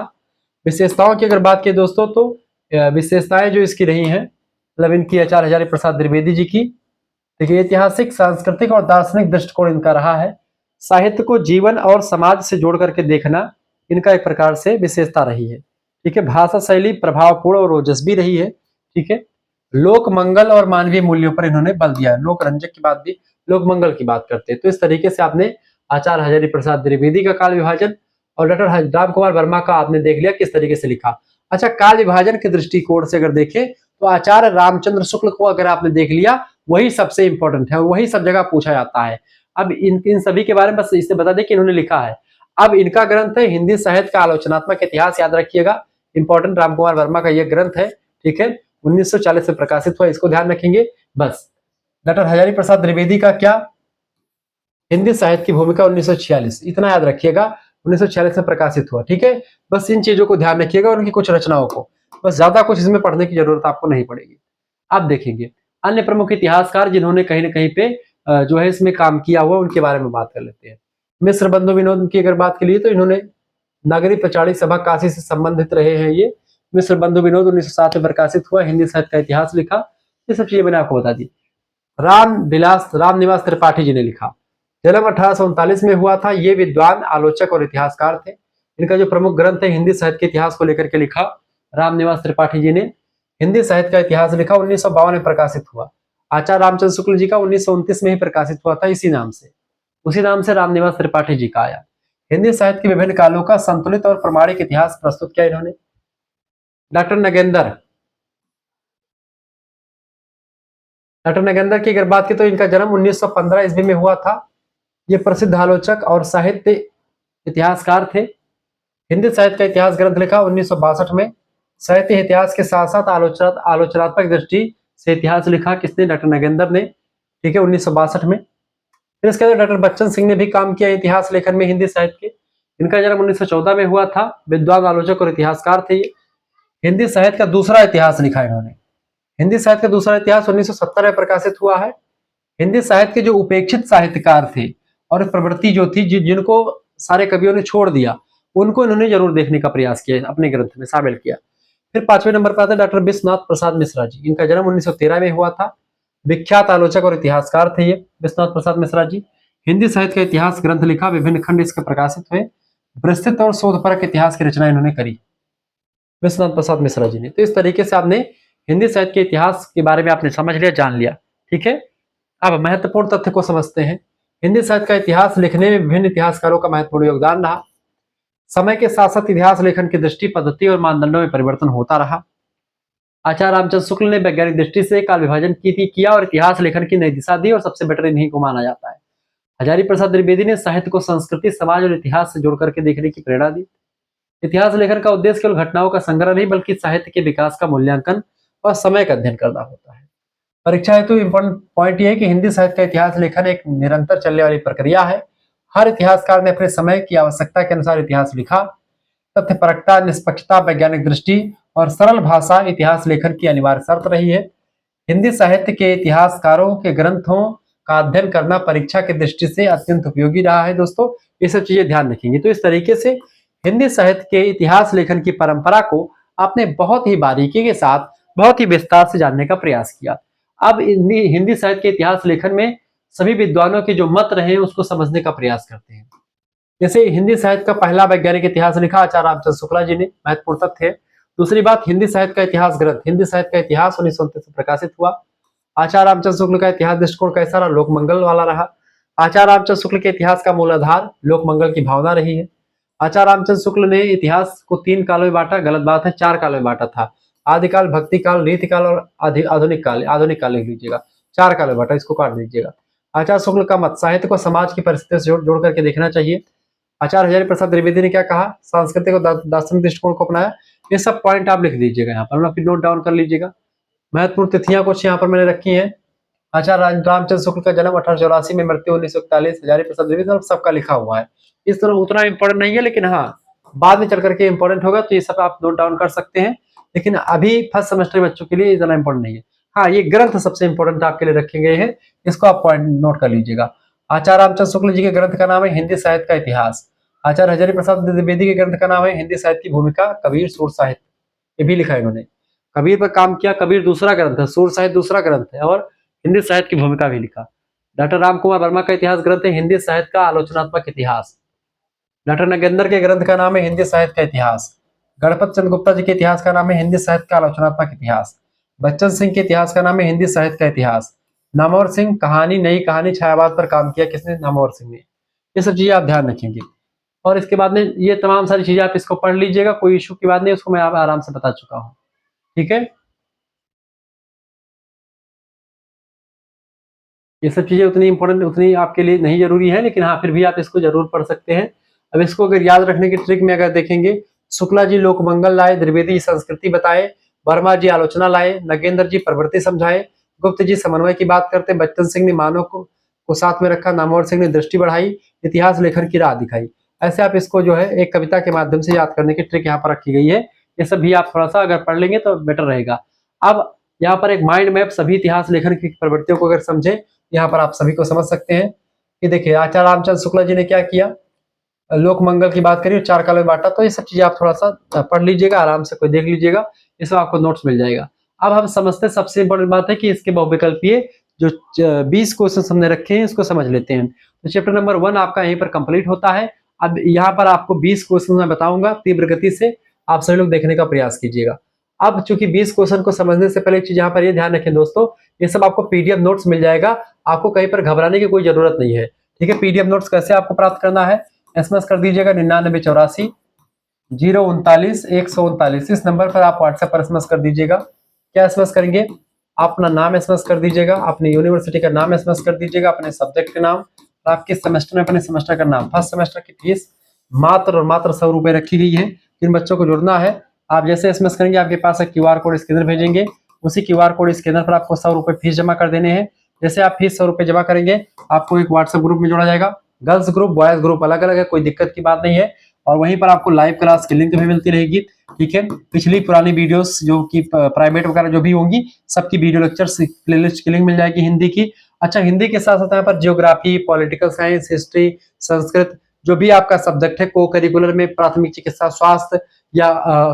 Speaker 1: विशेषताओं की अगर बात की दोस्तों तो विशेषताएं जो इसकी रही हैं, मतलब इनकी आचार्य हजारी प्रसाद द्विवेदी जी की, देखिए ऐतिहासिक, सांस्कृतिक और दार्शनिक दृष्टिकोण इनका रहा है। साहित्य को जीवन और समाज से जोड़ करके देखना इनका एक प्रकार से विशेषता रही है। ठीक है, भाषा शैली प्रभावपूर्ण और ओजस्वी रही है। ठीक है, लोक मंगल और मानवीय मूल्यों पर इन्होंने बल दिया है। लोक रंजक की बात भी, लोक मंगल की बात करते हैं। तो इस तरीके से आपने आचार्य हजारी प्रसाद द्विवेदी का काल विभाजन और डॉक्टर राम कुमार वर्मा का आपने देख लिया किस तरीके से लिखा। अच्छा, काल विभाजन के दृष्टिकोण से अगर देखें तो आचार्य रामचंद्र शुक्ल को अगर आपने देख लिया, वही सबसे इंपॉर्टेंट है, वही सब जगह पूछा जाता है। अब इन सभी के बारे में बस इससे बता दें कि इन्होंने लिखा है। अब इनका ग्रंथ है हिंदी साहित्य का आलोचनात्मक इतिहास, याद रखिएगा, इंपॉर्टेंट राम कुमार वर्मा का यह ग्रंथ है। ठीक है, 1940 में प्रकाशित हुआ, इसको ध्यान रखेंगे बस। डॉक्टर हजारी प्रसाद द्विवेदी का क्या? हिंदी साहित्य की भूमिका 1946, इतना याद रखिएगा, 1946 में प्रकाशित हुआ। ठीक है, बस इन चीजों को ध्यान रखिएगा और उनकी कुछ रचनाओं को, बस ज्यादा कुछ इसमें पढ़ने की जरूरत आपको नहीं पड़ेगी। आप देखेंगे अन्य प्रमुख इतिहासकार जिन्होंने कहीं ना कहीं पे जो है इसमें काम किया हुआ, उनके बारे में बात कर लेते हैं। मिश्र बंधु विनोद की अगर बात के लिए तो इन्होंने नागरिक प्रचारित सभा काशी से संबंधित रहे हैं। ये मिश्र बंधु विनोद 1907 में प्रकाशित हुआ, हिंदी साहित्य का इतिहास लिखा। ये सब चीजें मैंने आपको बता दी। राम निवास त्रिपाठी जी ने लिखा, जन्म 1839 में हुआ था। ये विद्वान, आलोचक और इतिहासकार थे। इनका जो प्रमुख ग्रंथ है हिंदी साहित्य के इतिहास को लेकर के लिखा, राम निवास त्रिपाठी जी ने हिंदी साहित्य का इतिहास लिखा, 1952 में प्रकाशित हुआ। आचार्य रामचंद्र शुक्ल जी का 1929 में ही प्रकाशित हुआ था, इसी नाम से, उसी नाम से राम निवास त्रिपाठी जी का आया। हिंदी साहित्य के विभिन्न कालों का संतुलित और प्रमाणिक इतिहास प्रस्तुत किया इन्होंने। डॉक्टर नगेंद्र की अगर बात की तो इनका जन्म 1915 ईस्वी में हुआ था। ये प्रसिद्ध आलोचक और साहित्य इतिहासकार थे। हिंदी साहित्य का इतिहास ग्रंथ लिखा 1962 में। साहित्य इतिहास के साथ साथ आलोचनात्मक दृष्टि से इतिहास लिखा किसने? डॉक्टर नगेंद्र ने, ठीक है, 1962 में। फिर इसके बाद डॉक्टर बच्चन सिंह ने भी काम किया इतिहास लेखन में हिंदी साहित्य के। इनका जन्म 1914 में हुआ था। विद्वान, आलोचक और इतिहासकार थे ये। हिंदी साहित्य का दूसरा इतिहास लिखा इन्होंने। हिंदी साहित्य का दूसरा इतिहास 1970 में प्रकाशित हुआ है। हिंदी साहित्य के जो उपेक्षित साहित्यकार थे और प्रवृत्ति जो थी, जिनको सारे कवियों ने छोड़ दिया, उनको इन्होंने जरूर देखने का प्रयास किया, अपने ग्रंथ में शामिल किया। फिर 5वें नंबर पर आते हैं डॉक्टर विश्वनाथ प्रसाद मिश्रा जी। इनका जन्म 1913 में हुआ था। विख्यात आलोचक और इतिहासकार थे ये विश्वनाथ प्रसाद मिश्रा जी। हिंदी साहित्य का इतिहास ग्रंथ लिखा, विभिन्न खंड इसके प्रकाशित हुए। विस्तृत और शोधपरक इतिहास की रचना इन्होंने करी विश्वनाथ प्रसाद मिश्रा जी ने। तो इस तरीके से आपने हिंदी साहित्य के इतिहास के बारे में आपने समझ लिया, जान लिया, ठीक है। अब महत्वपूर्ण तथ्य को समझते हैं। हिंदी साहित्य का इतिहास लिखने में विभिन्न इतिहासकारों का महत्वपूर्ण योगदान रहा। समय के साथ साथ इतिहास लेखन की दृष्टि, पद्धति और मानदंडों में परिवर्तन होता रहा। आचार्य रामचंद्र शुक्ल ने वैज्ञानिक दृष्टि से काल विभाजन किया और इतिहास लेखन की नई दिशा दी, और सबसे बेटर इन्हीं को माना जाता है। हजारी प्रसाद द्विवेदी ने साहित्य को संस्कृति, समाज और इतिहास से जोड़ करके देखने की प्रेरणा दी। इतिहास लेखन का उद्देश्य केवल घटनाओं का संग्रह नहीं, बल्कि साहित्य के विकास का मूल्यांकन और समय का अध्ययन करना होता है। परीक्षा हेतु इंपॉर्टेंट पॉइंट यह है कि हिंदी साहित्य का इतिहास लेखन एक निरंतर चलने वाली प्रक्रिया है। हर इतिहासकार ने अपने समय की आवश्यकता के अनुसार इतिहास लिखा। तथ्यपरकता, निष्पक्षता, वैज्ञानिक दृष्टि और सरल भाषा इतिहास लेखन की अनिवार्य शर्त रही है। हिंदी साहित्य के इतिहासकारों के ग्रंथों का अध्ययन करना परीक्षा की दृष्टि से अत्यंत उपयोगी रहा है। दोस्तों, ये सब चीजें ध्यान रखेंगे। तो इस तरीके से हिंदी साहित्य के इतिहास लेखन की परंपरा को आपने बहुत ही बारीकी के साथ, बहुत ही विस्तार से जानने का प्रयास किया। अब हिंदी साहित्य के इतिहास लेखन में सभी विद्वानों के जो मत रहे उसको समझने का प्रयास करते हैं। जैसे हिंदी साहित्य का पहला वैज्ञानिक इतिहास लिखा आचार्य रामचंद्र शुक्ला जी ने, महत्वपूर्ण तथ्य है। दूसरी बात, हिंदी साहित्य का इतिहास ग्रंथ, हिंदी साहित्य का इतिहास 1929 में प्रकाशित हुआ। आचार्य रामचंद्र शुक्ल का इतिहास दृष्टिकोण कैसा रहा? लोकमंगल वाला रहा। आचार्य रामचंद्र शुक्ल के इतिहास का मूल आधार लोकमंगल की भावना रही है। आचार्य रामचंद्र शुक्ल ने इतिहास को 3 कालों में बांटा, गलत बात है, 4 कालों में बांटा था। आदिकाल, भक्ति काल, रीति काल और आधुनिक काल लिख लीजिएगा। 4 काल में बांटा, इसको काट दीजिएगा। आचार्य शुक्ल का मत, साहित्य को समाज की परिस्थितियों से जोड़ करके देखना चाहिए। आचार्य हजारी प्रसाद द्विवेदी ने क्या कहा? सांस्कृतिक और दार्शनिक दृष्टिकोण को अपनाया। ये सब पॉइंट आप लिख दीजिएगा, यहाँ पर फिर नोट डाउन कर लीजिएगा। महत्वपूर्ण तिथियां कुछ यहाँ पर मैंने रखी हैं। आचार्य रामचंद्र शुक्ल का जन्म 1884 में, मृत्यु 1941। हजारी प्रसाद द्विवेदी, सबका लिखा हुआ है। इस तरह उतना इंपॉर्टेंट नहीं है, लेकिन हाँ बाद में चल करके इंपॉर्टेंट होगा, तो ये सब आप नोट डाउन कर सकते हैं। लेकिन अभी फर्स्ट सेमेस्टर बच्चों के लिए इतना इंपॉर्टेंट नहीं है। हाँ, ये ग्रंथ सबसे इंपॉर्टेंट आपके लिए रखे गए हैं, इसको आप पॉइंट नोट कर लीजिएगा। आचार्य रामचंद्र शुक्ल जी के ग्रंथ का नाम है हिंदी साहित्य का इतिहास। आचार्य हजारी प्रसाद द्विवेदी के ग्रंथ का नाम है हिंदी साहित्य की भूमिका, कबीर, सूर साहित्य, ये भी लिखा है इन्होंने। कबीर पर काम किया, कबीर दूसरा ग्रंथ है, सूर साहित्य दूसरा ग्रंथ है, और हिंदी साहित्य की भूमिका भी लिखा। डॉक्टर राम कुमार वर्मा का इतिहास ग्रंथ है हिंदी साहित्य का आलोचनात्मक इतिहास। डॉक्टर नगेंद्र के ग्रंथ का नाम है हिंदी साहित्य का इतिहास। गणपत चंद्र गुप्ता जी के इतिहास का नाम है हिंदी साहित्य का आलोचनात्मक इतिहास। बच्चन सिंह के इतिहास का नाम है हिंदी साहित्य का इतिहास। नामवर सिंह, कहानी, नई कहानी, छायावाद पर काम किया, किसने? नामवर सिंह ने। ये सब चीजें आप ध्यान रखेंगे। और इसके बाद में ये तमाम सारी चीजें आप इसको पढ़ लीजिएगा, कोई इशू की बात नहीं, उसको मैं आराम से बता चुका हूँ, ठीक है। ये सब चीजें उतनी इंपॉर्टेंट, उतनी आपके लिए नहीं जरूरी है, लेकिन हाँ फिर भी आप इसको जरूर पढ़ सकते हैं। अब इसको अगर याद रखने की ट्रिक में अगर देखेंगे, शुक्ला जी लोकमंगल लाए, द्विवेदी संस्कृति बताए, वर्मा जी आलोचना लाए, नगेंद्र जी प्रवृत्ति समझाए, गुप्त जी समन्वय की बात करते, बच्चन सिंह ने मानव को साथ में रखा, नामवर सिंह ने दृष्टि बढ़ाई, इतिहास लेखन की राह दिखाई। ऐसे आप इसको जो है एक कविता के माध्यम से याद करने की ट्रिक यहाँ पर रखी गई है। ये सब भी आप थोड़ा सा अगर पढ़ लेंगे तो बेटर रहेगा। अब यहाँ पर एक माइंड मैप सभी इतिहास लेखन की प्रवृत्तियों को अगर समझे, यहाँ पर आप सभी को समझ सकते हैं कि देखिए आचार्य रामचंद्र शुक्ला जी ने क्या किया, लोकमंगल की बात करिए, 4 कालों में बांटा। तो ये सब चीजें आप थोड़ा सा पढ़ लीजिएगा, आराम से कोई देख लीजिएगा, इसमें आपको नोट्स मिल जाएगा। अब हम समझते हैं, सबसे इंपॉर्टेंट बात है कि इसके बहुविकल्पीय जो 20 क्वेश्चन हमने रखे हैं, इसको समझ लेते हैं। तो चैप्टर नंबर 1 आपका यहीं पर कंप्लीट होता है। अब यहाँ पर आपको 20 क्वेश्चन मैं बताऊंगा, तीव्र गति से आप सभी लोग देखने का प्रयास कीजिएगा। अब चूंकि 20 क्वेश्चन को समझने से पहले एक चीज यहाँ पर ये ध्यान रखें दोस्तों, ये सब आपको पीडीएफ नोट्स मिल जाएगा, आपको कहीं पर घबराने की कोई जरूरत नहीं है, ठीक है। पीडीएफ नोट्स कैसे आपको प्राप्त करना है, SMS कर दीजिएगा 9984 039 139। इस नंबर पर आप व्हाट्सएप पर SMS कर दीजिएगा। क्या SMS करेंगे? अपना नाम SMS कर दीजिएगा, अपनी यूनिवर्सिटी का नाम SMS कर दीजिएगा, अपने सब्जेक्ट का नाम और आपके सेमेस्टर में अपने सेमेस्टर का नाम। फर्स्ट सेमेस्टर की फीस मात्र और मात्र 100 रुपए रखी गई है। जिन बच्चों को जुड़ना है, आप जैसे SMS करेंगे आपके पास एक QR कोड स्कैनर भेजेंगे, उसी QR कोड स्कैनर पर आपको 100 रुपए फीस जमा कर देने हैं। जैसे आप फीस 100 रुपए जमा करेंगे, आपको एक व्हाट्सएप ग्रुप में जोड़ा जाएगा। गर्ल्स ग्रुप, बॉयज ग्रुप अलग अलग है, कोई दिक्कत की बात नहीं है। और वहीं पर आपको लाइव क्लास की लिंक भी मिलती रहेगी। ठीक है, पिछली पुरानी वीडियोस जो कि प्राइवेट वगैरह जो भी होंगी, सबकी वीडियो लेक्चर्स प्लेलिस्ट की लिंक मिल जाएगी हिंदी की। अच्छा, हिंदी के साथ साथ यहाँ पर geography, political science, history, Sanskrit, जो भी आपका सब्जेक्ट है को करिकुलर में, प्राथमिक चिकित्सा, स्वास्थ्य या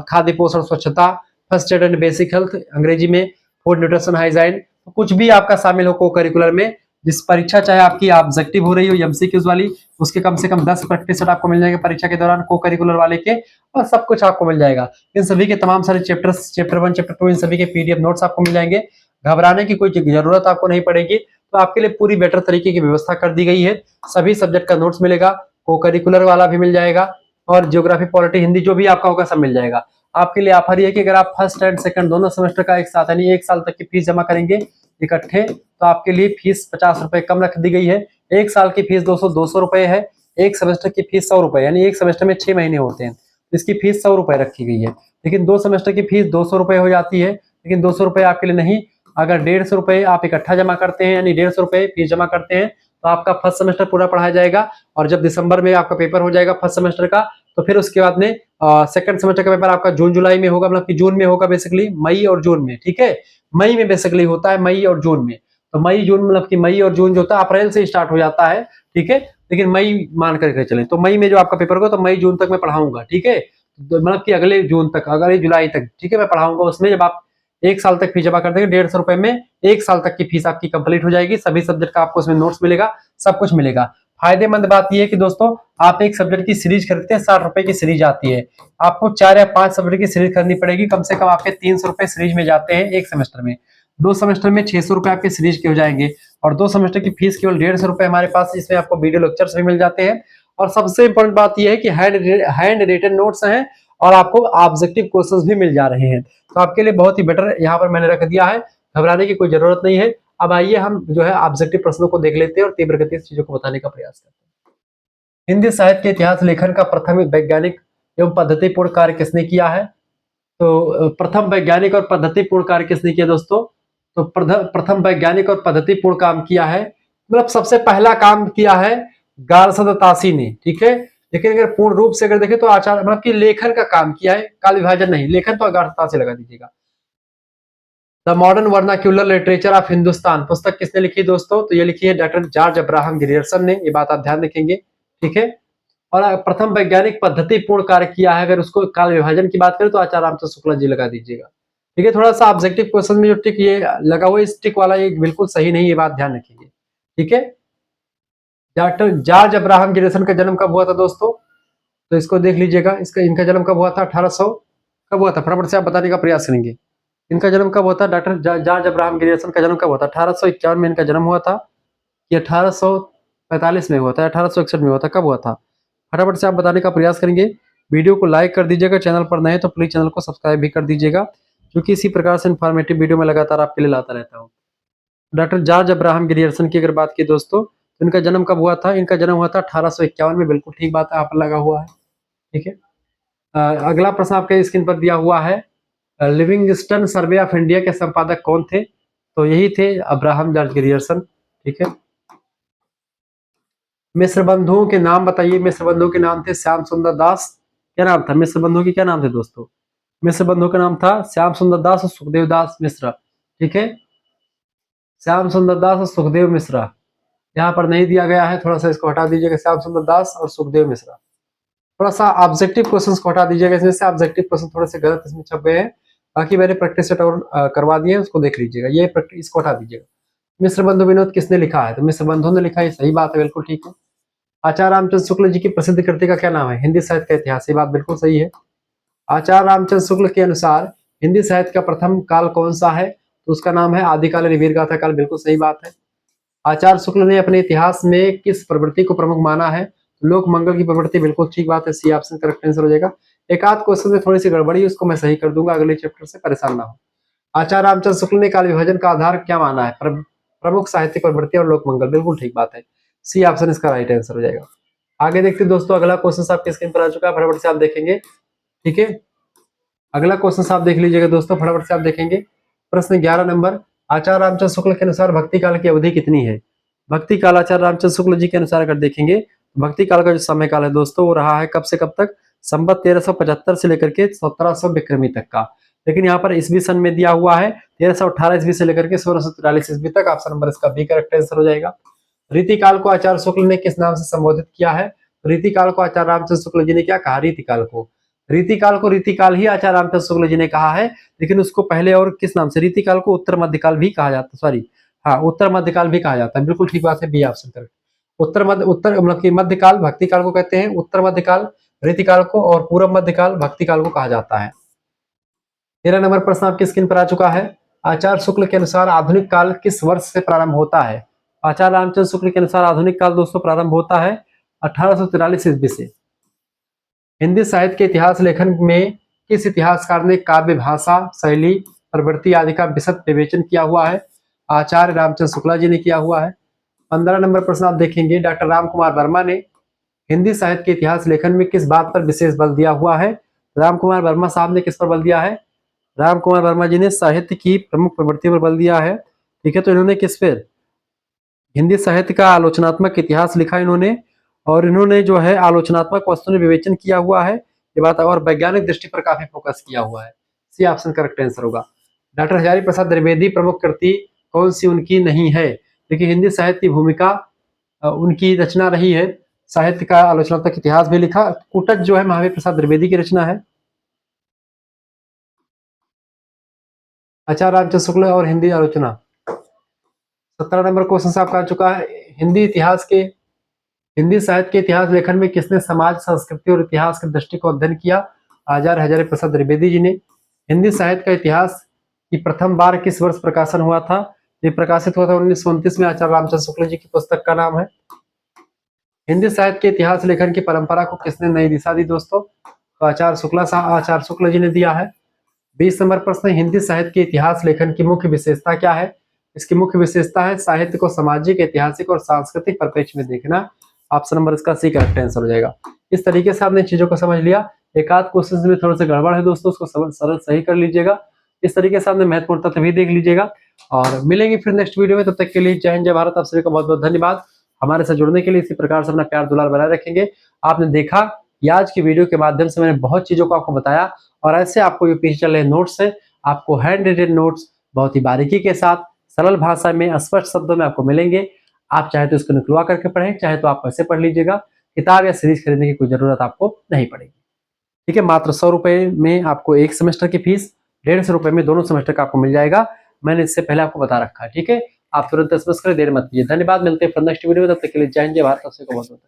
Speaker 1: खाद्य पोषण स्वच्छता, first aid and basic health अंग्रेजी में, फूड न्यूट्रिशन हाइजाइन, कुछ भी आपका शामिल हो को करिकुलर में। जिस परीक्षा चाहे आपकी ऑब्जेक्टिव हो रही हो एमसीक्यूज वाली, उसके कम से कम 10 प्रैक्टिस सेट आपको मिल जाएगा परीक्षा के दौरान को करिकुलर वाले के, और सब कुछ आपको मिल जाएगा। इन सभी के तमाम सारे चैप्टर्स, चैप्टर 1 चैप्टर 2, इन सभी के PDF नोट्स आपको मिल जाएंगे। घबराने की कोई जरूरत आपको नहीं पड़ेगी। तो आपके लिए पूरी बेटर तरीके की व्यवस्था कर दी गई है। सभी सब्जेक्ट का नोट्स मिलेगा, को करिकुलर वाला भी मिल जाएगा, और ज्योग्राफी, पॉलिटी, हिंदी जो भी आपका होगा सब मिल जाएगा। आपके लिए ऑफर ये है कि अगर आप फर्स्ट एंड सेकंड दोनों सेमेस्टर का एक साथ यानी 1 साल तक की फीस जमा करेंगे इकट्ठे, तो आपके लिए फीस 50 रुपए कम रख दी गई है। 1 साल की फीस 200 रुपए है, एक सेमेस्टर की फीस 100 रुपए, यानी एक सेमेस्टर में 6 महीने होते हैं, इसकी फीस 100 रुपए रखी गई है। लेकिन 2 सेमेस्टर की फीस 200 रुपए हो जाती है, लेकिन 200 रुपए आपके लिए नहीं। अगर 150 रुपए आप इकट्ठा जमा करते हैं, यानी 150 रुपए फीस जमा करते हैं, तो आपका फर्स्ट सेमेस्टर पूरा पढ़ाया जाएगा। और जब दिसंबर में आपका पेपर हो जाएगा फर्स्ट सेमेस्टर का, तो फिर उसके बाद में सेकंड सेमेस्टर का पेपर आपका जून जुलाई में होगा, मतलब कि जून में होगा, बेसिकली मई और जून में। ठीक है, मई में बेसिकली होता है, मई और जून में। तो मई जून मतलब कि मई और जून जो होता है अप्रैल से स्टार्ट हो जाता है। ठीक है, लेकिन मई मान करके चले तो मई में जो आपका पेपर होगा तो मई जून तक मैं पढ़ाऊंगा। ठीक है, मतलब कि अगले जून तक, अगले जुलाई तक, ठीक है, मैं पढ़ाऊंगा। उसमें जब आप 1 साल तक फीस जमा कर देंगे 150 रुपए में, 1 साल तक की फीस आपकी कंप्लीट हो जाएगी। सभी सब्जेक्ट का आपको उसमें नोट्स मिलेगा, सब कुछ मिलेगा। फायदेमंद बात यह है कि दोस्तों, आप एक सब्जेक्ट की सीरीज खरीदते हैं, 60 रुपए की सीरीज आती है। आपको 4 या 5 सब्जेक्ट की सीरीज खरीदनी पड़ेगी, कम से कम आपके 300 रुपए सीरीज में जाते हैं एक सेमेस्टर में। 2 सेमेस्टर में 600 रुपए आपके सीरीज के हो जाएंगे, और 2 सेमेस्टर की फीस केवल 150 रुपए हमारे पास, इसमें आपको वीडियो लेक्चर्स भी मिल जाते हैं। और सबसे इंपॉर्टेंट बात यह है कि हैंड रिटन नोट्स हैं, और आपको ऑब्जेक्टिव क्वेश्चंस भी मिल जा रहे हैं। तो आपके लिए बहुत ही बेटर यहाँ पर मैंने रख दिया है, घबराने की कोई जरूरत नहीं है। अब आइए हम जो है ऑब्जेक्टिव प्रश्नों को देख लेते हैं और तीव्र गति से चीजों को बताने का प्रयास करते हैं। हिंदी साहित्य के इतिहास लेखन का प्रथम वैज्ञानिक एवं पद्धतिपूर्ण कार्य किसने किया है? तो प्रथम वैज्ञानिक और पद्धतिपूर्ण कार्य किसने किया दोस्तों? तो प्रथम वैज्ञानिक और पद्धतिपूर्ण काम किया है, मतलब सबसे पहला काम किया है गार्सद तासी ने। ठीक है, लेकिन अगर पूर्ण रूप से अगर देखें तो आचार्य मतलब कि लेखन का काम किया है, काल विभाजन नहीं, लेखन तो गार्सद तासी लगा दीजिएगा। The modern vernacular literature of Hindustan पुस्तक किसने लिखी दोस्तों? तो ये लिखी है डॉक्टर जॉर्ज अब्राहम ग्रियर्सन ने, ये बात आप ध्यान रखेंगे। ठीक है, और प्रथम वैज्ञानिक पद्धतिपूर्ण कार्य किया है, अगर उसको काल विभाजन की बात करें तो आचार्य रामचंद्र शुक्ला जी लगा दीजिएगा। ठीक है, थोड़ा सा ऑब्जेक्टिव क्वेश्चन में जो टिक ये लगा हुआ है, इस टिक वाला ये बिल्कुल सही नहीं, ये बात ध्यान रखिए। ठीक है, डॉक्टर जॉर्ज अब्राहम ग्रियर्सन का जन्म कब हुआ था दोस्तों? तो इसको देख लीजिएगा, इसका इनका जन्म कब हुआ था? 1800 कब हुआ था, फटाफट से आप बताने का प्रयास करेंगे। इनका जन्म कब हुआ था? डॉक्टर जॉर्ज अब्राहम ग्रियर्सन का जन्म कब हुआ था? 1851 में इनका जन्म हुआ था, कि 1845 में हुआ था, 1861 में हुआ था, कब हुआ था? फटाफट से आप बताने का प्रयास करेंगे। वीडियो को लाइक कर दीजिएगा, चैनल पर नए तो प्लीज चैनल को सब्सक्राइब भी कर दीजिएगा, क्योंकि इसी प्रकार से इन्फॉर्मेटिव वीडियो में लगातार आपके लिए लाता रहता हूँ। डॉक्टर जॉर्ज अब्राहम ग्रियर्सन की अगर बात की दोस्तों, तो इनका जन्म कब हुआ था? इनका जन्म हुआ था 1851 में, बिल्कुल ठीक बात है, यहाँ पर लगा हुआ है। ठीक है, अगला प्रश्न आपके स्क्रीन पर दिया हुआ है, लिविंगस्टन सर्वे ऑफ इंडिया के संपादक कौन थे? तो यही थे अब्राहम जॉर्ज ग्रियर्सन। ठीक है, मिश्र बंधुओं के नाम बताइए। मिश्र बंधुओं के नाम थे श्याम सुंदर दास। क्या नाम था मिश्र बंधुओं की? क्या नाम थे दोस्तों? मिश्र बंधुओं का नाम था श्याम सुंदर दास और सुखदेव दास मिश्रा। ठीक है, श्याम सुंदर दास और सुखदेव मिश्रा यहाँ पर नहीं दिया गया है, थोड़ा सा इसको हटा दीजिएगा, श्याम सुंदर दास और सुखदेव मिश्रा। थोड़ा सा ऑब्जेक्टिव क्वेश्चंस को हटा दीजिएगा, इसमें से ऑब्जेक्टिव क्वेश्चन थोड़े से गलत इसमें छप गए हैं, बाकी मैंने प्रैक्टिस सेट और करवा दिए हैं, उसको देख लीजिएगा। ये प्रैक्टिस इसको हटा दीजिएगा। मिश्र बंधु विनोद किसने लिखा है? तो मिश्र बंधु ने लिखा है, सही बात है, बिल्कुल ठीक है। आचार्य रामचंद्र शुक्ल जी की प्रसिद्ध कृति का क्या नाम है? हिंदी साहित्य का इतिहास, ये बात बिल्कुल सही है। आचार्य रामचंद्र शुक्ल के अनुसार हिंदी साहित्य का प्रथम काल कौन सा है? तो उसका नाम है आदिकाल यानी वीर गाथा काल, बिल्कुल सही बात है। आचार्य शुक्ल ने अपने इतिहास में किस प्रवृत्ति को प्रमुख माना है? लोक मंगल की प्रवृत्ति, बिल्कुल ठीक बात है, सी ऑप्शन करेक्ट आंसर हो जाएगा। एक आध क्वेश्चन में थोड़ी सी गड़बड़ी है, उसको मैं सही कर दूंगा अगले चैप्टर से, परेशान ना हो। आचार्य रामचंद्र शुक्ल ने काल विभाजन का आधार क्या माना है? प्रमुख साहित्यिक प्रवृत्ति और लोक मंगल, बिल्कुल ठीक बात है, सी ऑप्शन इसका राइट आंसर हो जाएगा। आगे देखते हैं दोस्तों, अगला क्वेश्चन आपके स्क्रीन पर आ चुका है, फटाफट से आप देखेंगे। ठीक है, अगला क्वेश्चन आप देख लीजिएगा दोस्तों, फटाफट से आप देखेंगे। प्रश्न 11 नंबर, आचार्य रामचंद्र शुक्ल के अनुसार भक्ति काल की अवधि कितनी है? भक्ति काल आचार्य रामचंद्र शुक्ल जी के अनुसार अगर देखेंगे, भक्ति काल का जो समय काल है दोस्तों, वो रहा है कब से कब तक? संवत 1375 से लेकर के 1700 विक्रमी तक का। लेकिन यहाँ पर ईस्वी सन में दिया हुआ है 1318 ईस्वी से लेकर के 1643 ईस्वी तक। ऑप्शन नंबर इसका बी करेक्ट आंसर हो जाएगा। रीतिकाल को आचार्य शुक्ल ने किस नाम से संबोधित किया है? रीतिकाल को आचार्य रामचंद्र शुक्ल जी ने क्या कहा? रीतिकाल को रीतिकाल ही आचार्य रामचंद्र शुक्ल जी ने कहा है, लेकिन उसको पहले और किस नाम से? रीतिकाल को उत्तर मध्यकाल भी कहा जाता है, सॉरी हाँ, उत्तर मध्यकाल भी कहा जाता है, बिल्कुल ठीक बात है, बी ऑप्शन करेक्ट। उत्तर मतलब कि मध्यकाल भक्ति काल को कहते हैं, उत्तर मध्यकाल रीतिकाल को, और पूर्व मध्यकाल भक्ति काल को कहा जाता है। 13 नंबर प्रश्न आपकी स्क्रीन पर आ चुका है। आचार्य शुक्ल के अनुसार आधुनिक काल किस वर्ष से प्रारंभ होता है? आचार्य रामचंद्र शुक्ल के अनुसार आधुनिक काल दोस्तों प्रारंभ होता है 1843 ईस्वी से। हिंदी साहित्य के इतिहास लेखन में किस इतिहासकार ने काव्य भाषा, शैली, प्रवृत्ति आदि का विशद विवेचन किया हुआ है? आचार्य रामचंद्र शुक्ला जी ने किया हुआ है। 15 नंबर प्रश्न आप देखेंगे, डॉक्टर राम कुमार वर्मा ने हिंदी साहित्य के इतिहास लेखन में किस बात पर विशेष बल दिया हुआ है? राम कुमार वर्मा साहब ने किस पर बल दिया है? राम कुमार वर्मा जी ने साहित्य की प्रमुख प्रवृत्ति पर बल दिया है। ठीक है, तो इन्होंने किस पर? हिंदी साहित्य का आलोचनात्मक इतिहास लिखा इन्होंने, और इन्होंने जो है आलोचनात्मक वस्तु ने विवेचन किया हुआ है ये बात, और वैज्ञानिक दृष्टि पर काफी फोकस किया हुआ है। सी ऑप्शन करेक्ट आंसर होगा। डॉक्टर हजारी प्रसाद द्विवेदी प्रमुख कृति कौन सी उनकी नहीं है? देखिए, हिंदी साहित्य की भूमिका उनकी रचना रही है, साहित्य का आलोचनात्मक इतिहास भी लिखा। कुटक जो है महावीर प्रसाद द्विवेदी की रचना है। आचार्य रामचंद्र शुक्ल और हिंदी आलोचना। 17 नंबर क्वेश्चन आपका आ चुका है। हिंदी साहित्य के इतिहास लेखन में किसने समाज, संस्कृति और इतिहास के दृष्टि को अध्ययन किया? आचार्य हजारी प्रसाद द्विवेदी जी ने। हिंदी साहित्य का इतिहास की प्रथम बार किस वर्ष प्रकाशन हुआ था? ये प्रकाशित हुआ था 1929 में। आचार्य रामचंद्र शुक्ल जी की पुस्तक का नाम है। हिंदी साहित्य के इतिहास लेखन की परंपरा को किसने नई दिशा दी दोस्तों? तो आचार्य शुक्ल जी ने दिया है। 20 नंबर प्रश्न, हिंदी साहित्य के इतिहास लेखन की मुख्य विशेषता क्या है? इसकी मुख्य विशेषता है साहित्य को सामाजिक, ऐतिहासिक और सांस्कृतिक परिप्रेक्ष्य में देखना। ऑप्शन नंबर इसका सी करेक्ट आंसर हो जाएगा। इस तरीके से आपने चीजों को समझ लिया। एक आध क्वेश्चन में थोड़ा सा गड़बड़ है दोस्तों, उसको सरल सही कर लीजिएगा। इस तरीके से आपने महत्वपूर्ण तथ्य भी देख लीजिएगा, और मिलेंगे फिर नेक्स्ट वीडियो में। तब तक के लिए जय हिंद, जय भारत। आप सभी का बहुत बहुत धन्यवाद हमारे साथ जुड़ने के लिए। इसी प्रकार से अपना प्यार दुलार बनाए रखेंगे। आपने देखा कि आज की वीडियो के माध्यम से मैंने बहुत चीजों को आपको बताया, और ऐसे आपको जो पीछे चल रहे नोट्स है, आपको हैंड रिटन नोट्स बहुत ही बारीकी के साथ सरल भाषा में स्पष्ट शब्दों में आपको मिलेंगे। आप चाहे तो इसको निकलवा करके पढ़ें, चाहे तो आप ऐसे पढ़ लीजिएगा। किताब या सीरीज खरीदने की कोई जरूरत आपको नहीं पड़ेगी। ठीक है, मात्र 100 रुपए में आपको एक सेमेस्टर की फीस, 150 रुपए में दोनों सेमेस्टर का आपको मिल जाएगा। मैंने इससे पहले आपको बता रखा है। ठीक है, आप तुरंत एसएमएस करें, देर मत कीजिए। धन्यवाद, मिलते हैं फिर नेक्स्ट वीडियो में। तब तक के लिए जय हिंद, जय भारत। आप सबको बहुत बहुत